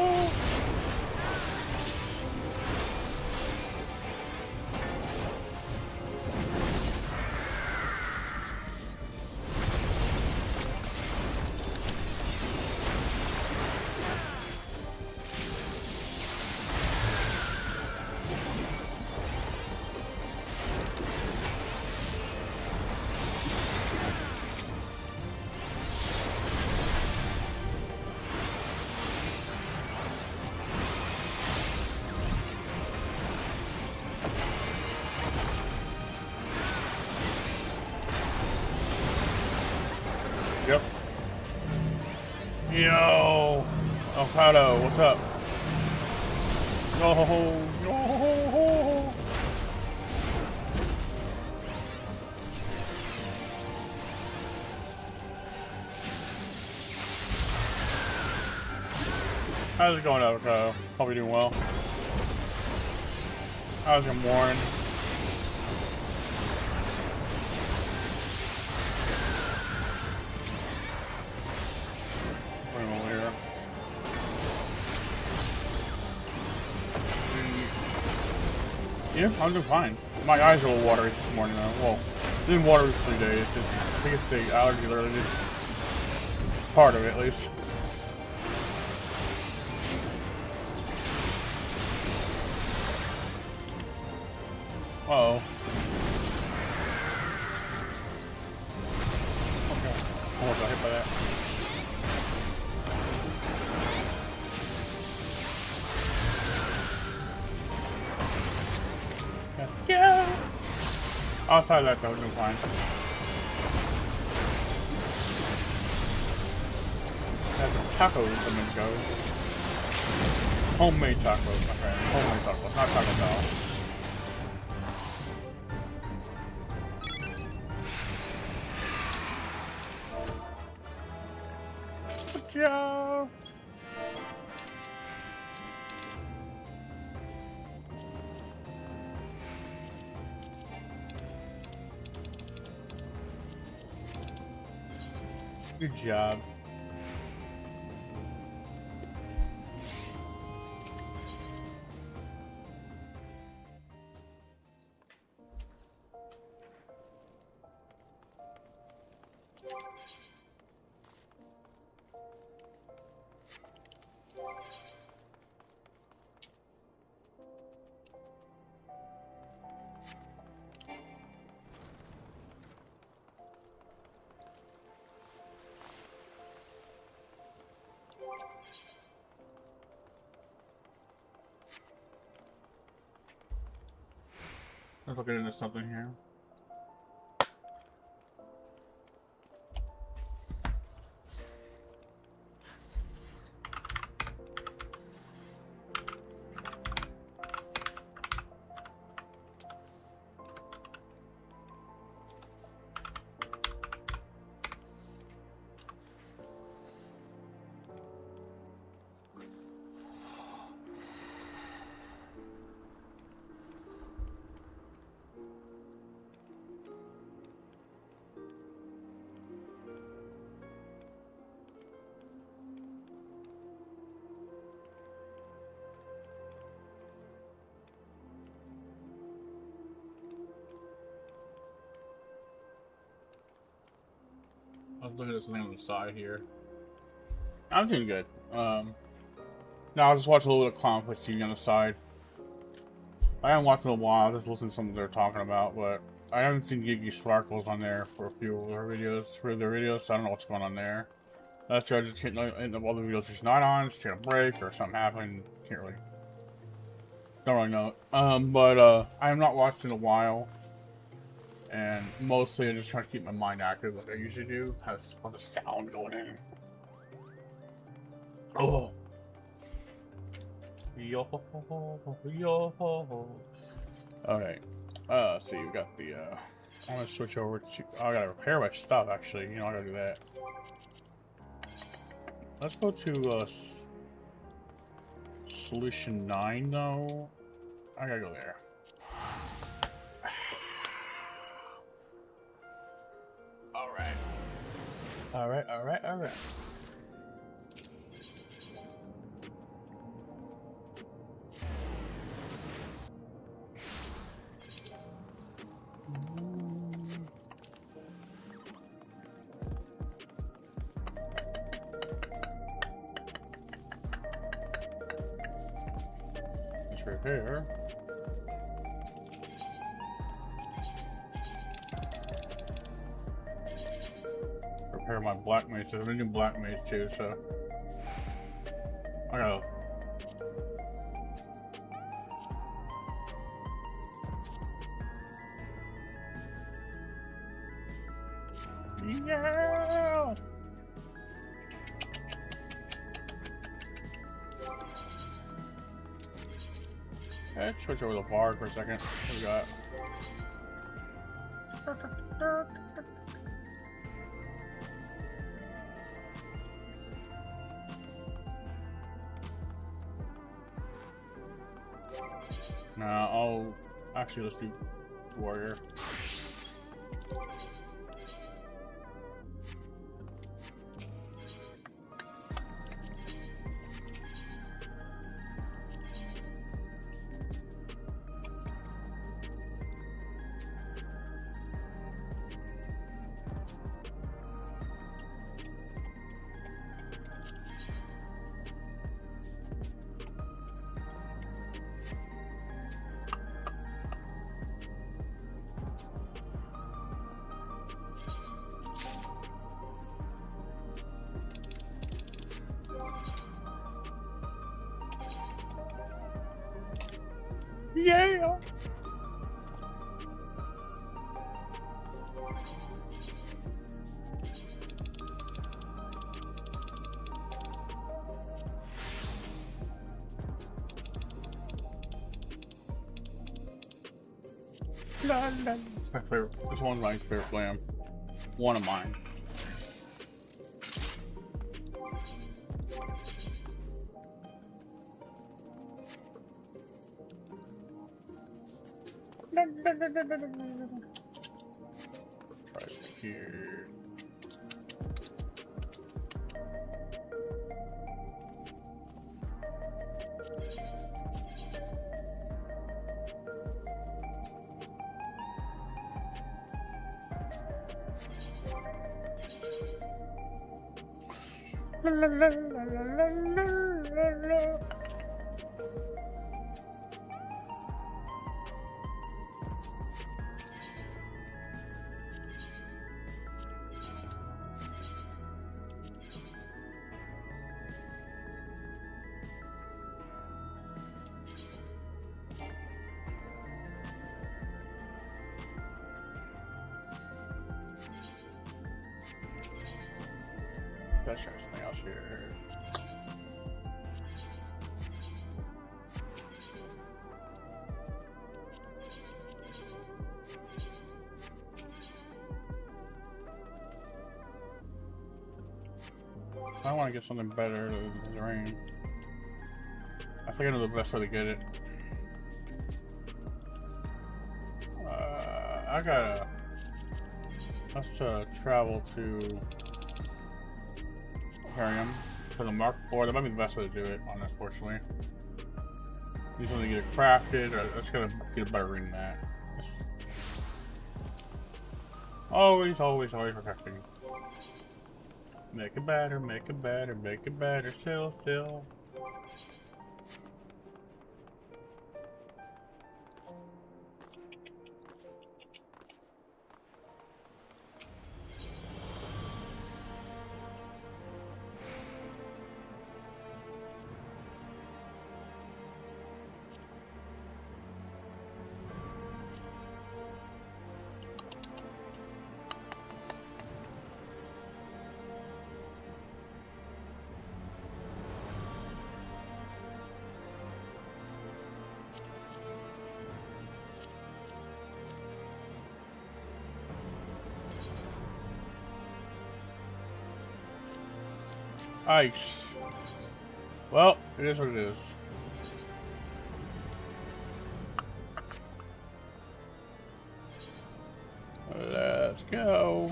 Speaker 2: Yo! Avocado, what's up? Yo! Yo! How's it going, Avocado? Hope you're doing well. How's your morning? Put him over here. Yeah, I'm doing fine. My eyes are a little watery this morning though. Well, it's been watery for 3 days. I think it's the allergy related. Part of it, at least. Uh-oh. Okay. Almost got hit by that. Yeah. Outside of that, though, doing fine. Had some tacos a minute ago. Homemade tacos, my friend. Homemade tacos, not Taco Bell. Good job. Good job. Let's look into something here. I was looking at something on the side here. I'm doing good. No, I'll just watch a little bit of Clown Push TV on the side. I haven't watched in a while, just listening to something they're talking about, but I haven't seen Gigi Sparkles on there for a few of their videos, so I don't know what's going on there. That's why I just hitting up all the videos she's not on, she's taking a break, or something happened. Don't really know. I have not watched in a while. And mostly I just try to keep my mind active like I usually do. Has a bunch of sound going in. Oh. Yo yo. Alright. So you got the I wanna switch over to I gotta repair my stuff actually, you know I gotta do that. Let's go to solution 9 though. I gotta go there. Alright. Let's repair. Repair my black mage. I'm gonna do black mage too, so I gotta. Yeah. Let's switch over the bar for a second. What we got? Nah, I'll actually let's do warrior. Yeah. It's my favorite. This one's my favorite flam. One of mine. Try here. Let's try something else here. I want to get something better than the rain. I think I know the best way to get it. I gotta. Let's travel to Harium for the Mark IV. That might be the best way to do it, unfortunately. Need something to get it crafted, or let's gotta get a better ring than that. Always protecting. Make it better, make it better, make it better, still. Ice. Well, it is what it is. Let's go.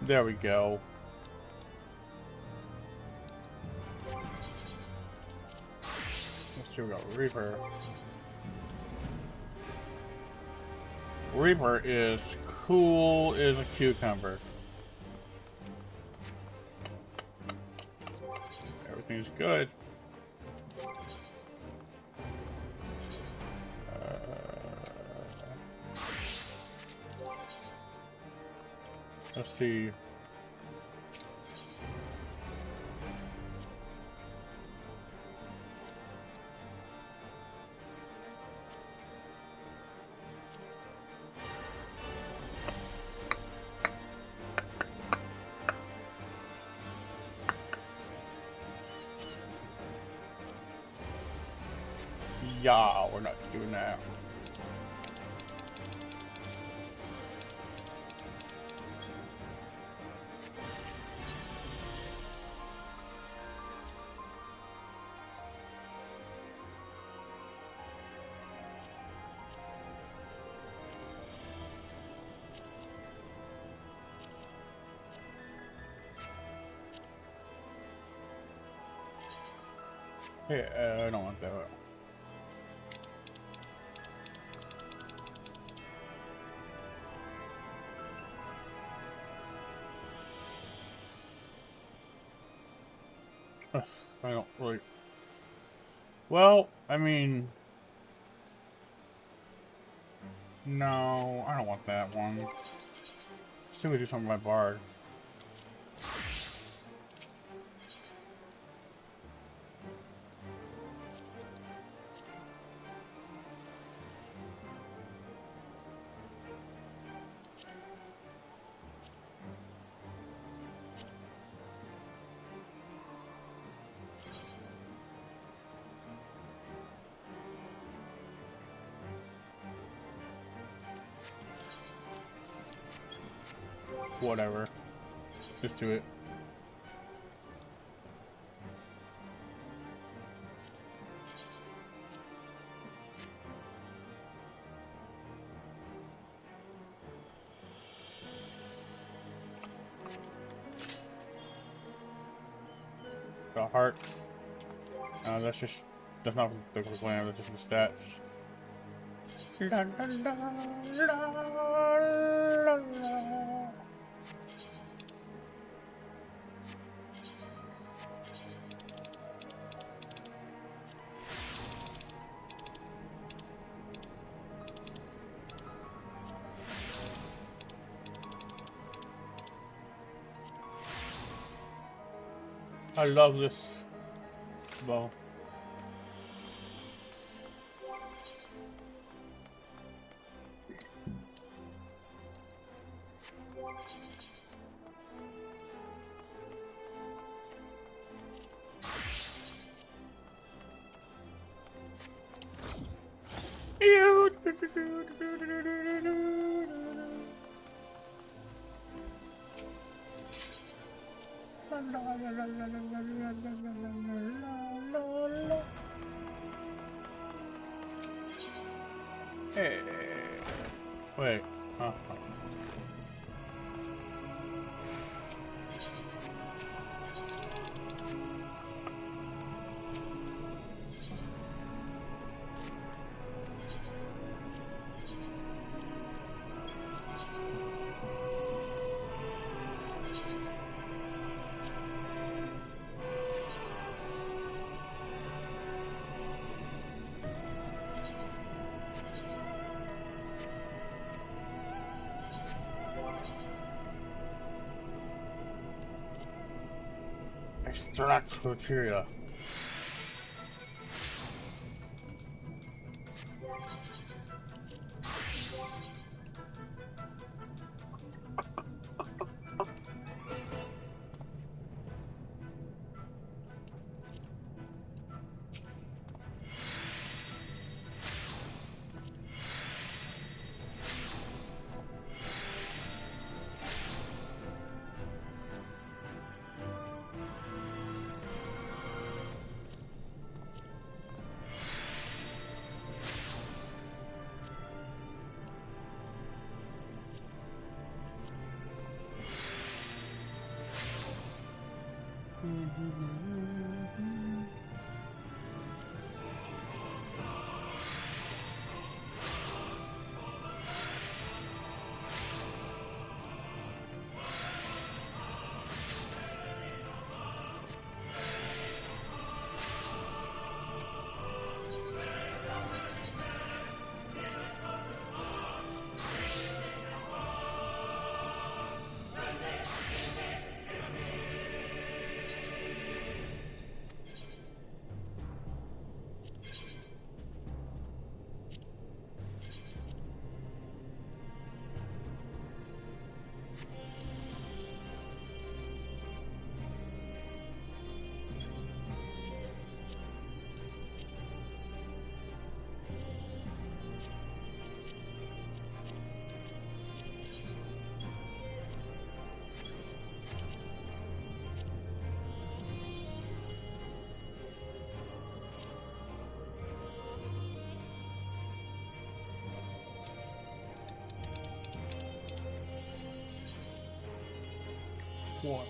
Speaker 2: There we go. Let's see, we got Reaper. Reaper is cool as a cucumber. Everything's good. Let's see. Yeah, we're not doing that. Yeah, I don't want that. I don't really. Well, I mean, no, I don't want that one. Still do something with my bard. Whatever. Just do it. The heart. That's not the plan, that's just the stats. La, la, la, la, la. I love this bow. Hey, wait, huh? Extract material. What?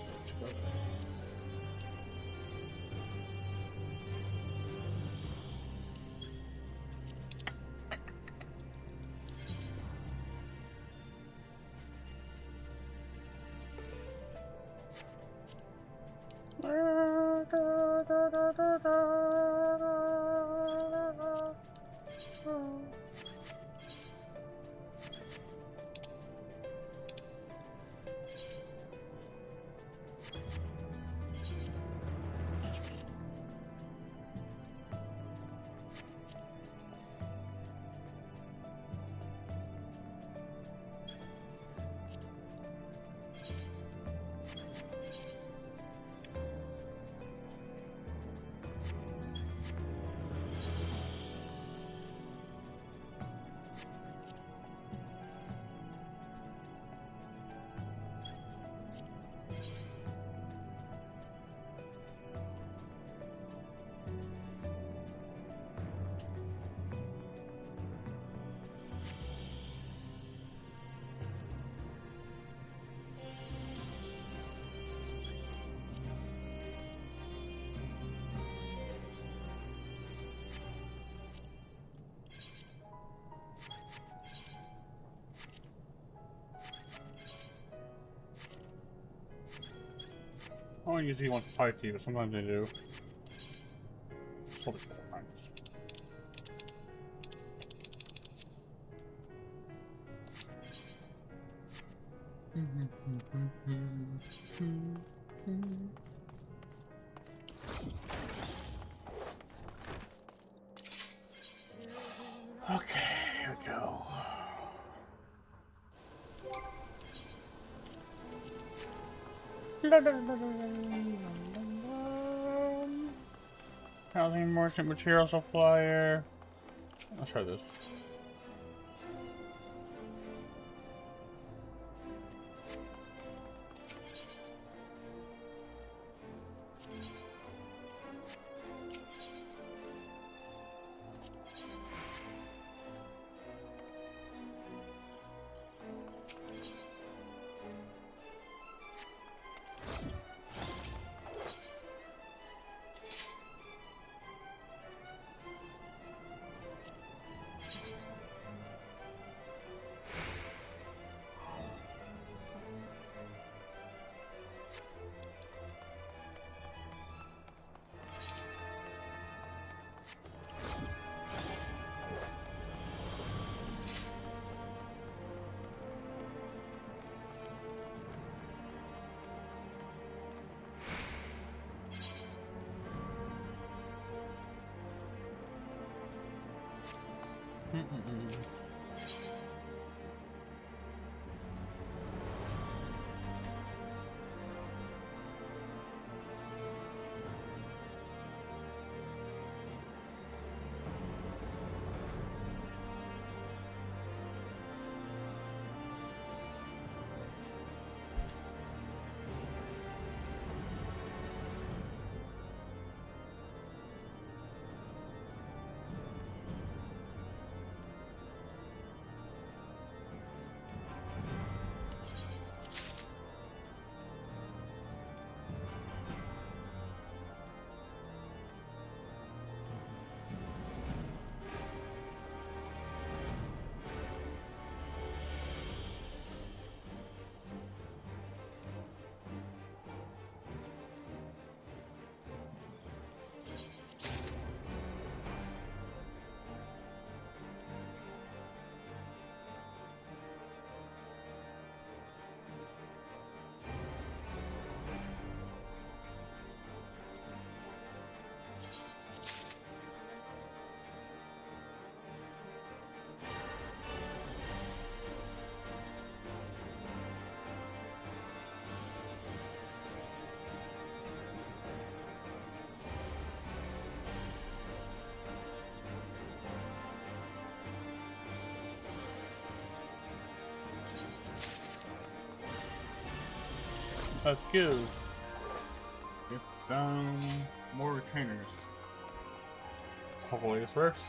Speaker 2: I don't usually want to fight you, but sometimes they do. Probably 4 times. Okay, here we go. Housing merchant material supplier. Let's try this. Let's go. Get some more retainers. Hopefully this works.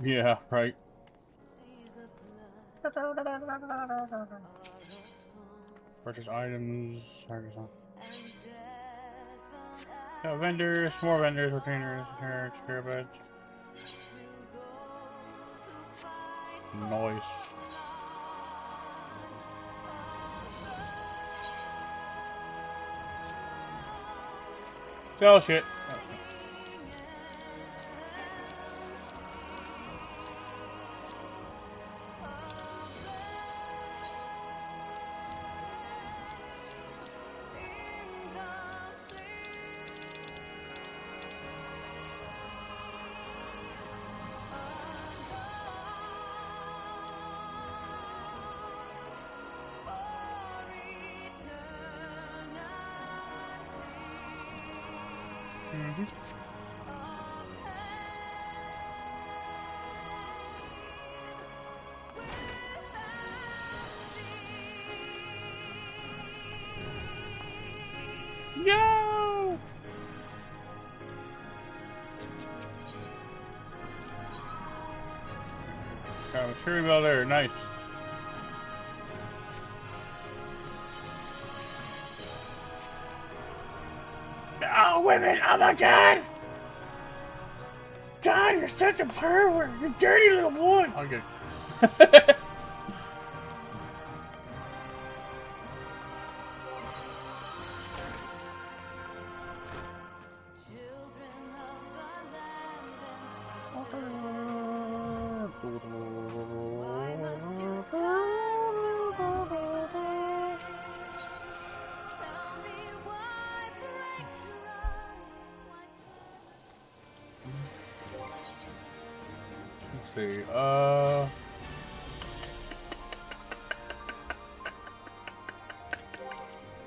Speaker 2: Yeah, right. Purchase items. Yeah, vendors, more vendors, retainers, spare beds. Nice. Oh shit. Yo! Got a material bell there, nice. Oh, women! Oh my god! God, you're such a pervert! You dirty little boy! Okay. Let's see, I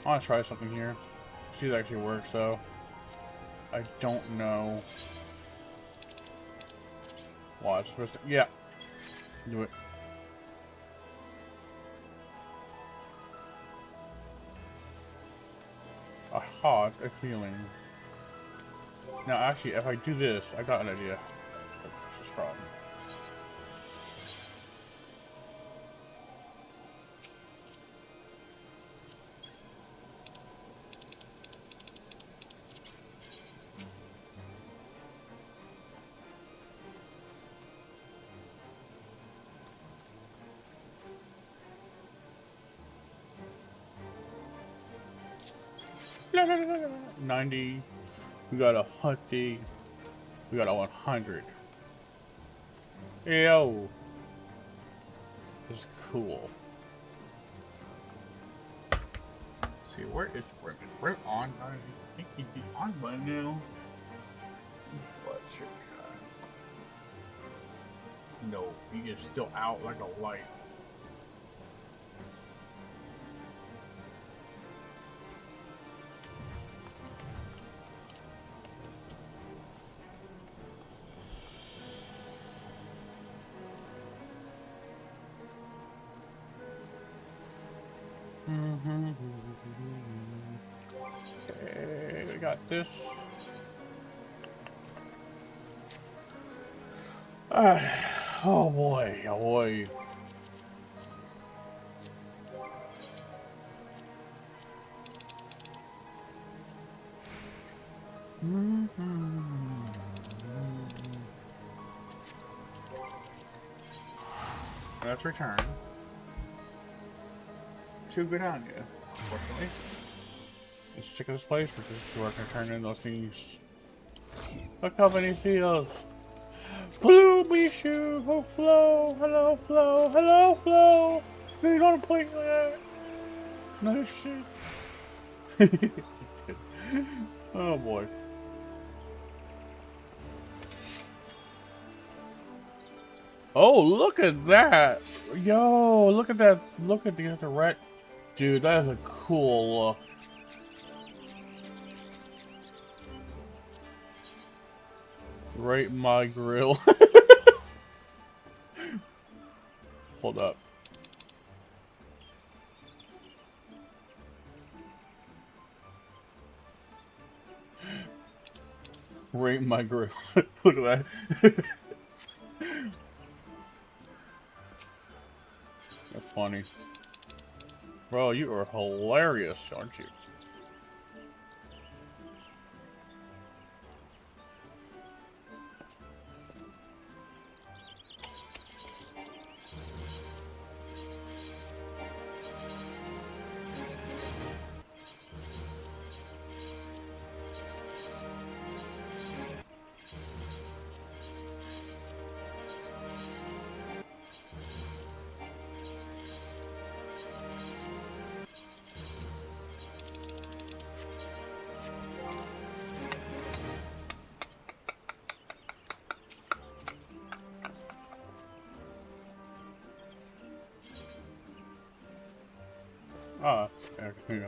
Speaker 2: want to try something here. See if it actually works, though. I don't know. Watch. Yeah. Do it. I had a feeling. Now, actually, if I do this, I got an idea. Just problem. No, no, no, no, no. 90. We got a 100. We got a 100. Yo. This is cool. Let's see, where is Ribbon? We're on. I think he'd be on by now. What's your guy? No, he is still out like a light. Okay, we got this. Oh boy, oh boy. Let's return. Too good on you, unfortunately. I'm sick of this place. We're just gonna turn in those things. Look how many fields. Bloom issue. Oh, flow. Hello, flow. Hello, flow. You don't play like that. No shit. Oh boy. Oh, look at that. Yo, look at that. Look at the red. Dude, that is a cool look. Right, my grill. Hold up. Right, my grill. Look at that. funny. Bro, you are hilarious, aren't you? Ah, yeah,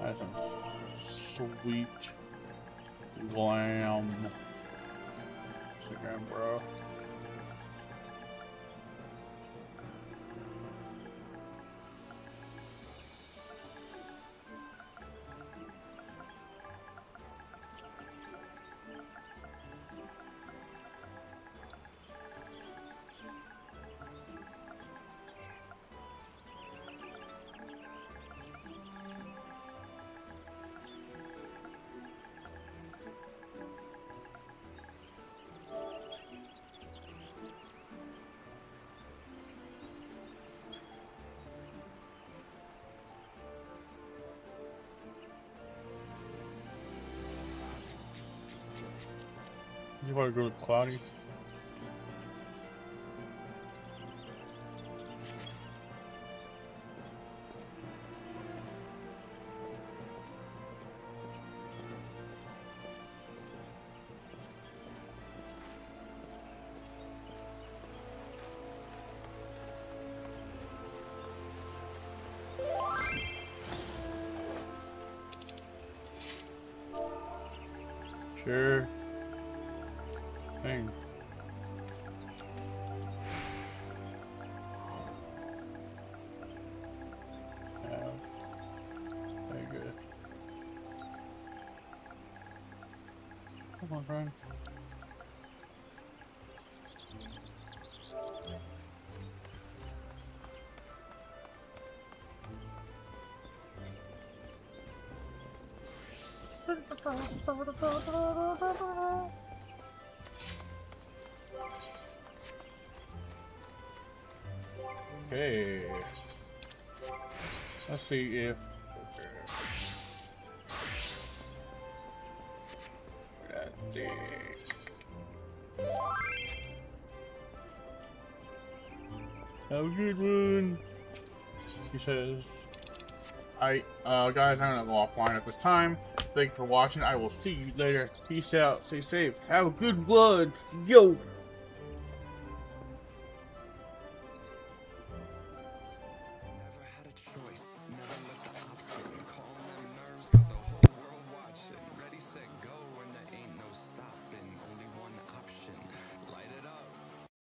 Speaker 2: that's some sweet glam chicken, bro. You want to go with Cloudy? Sure. Thing. Yeah. Very good. Come on, friend. Okay. Let's see if that thing. Have a good one. He says, guys, I'm gonna go offline at this time. Thank you for watching. I will see you later. Peace out. Stay safe. Have a good one. Yo.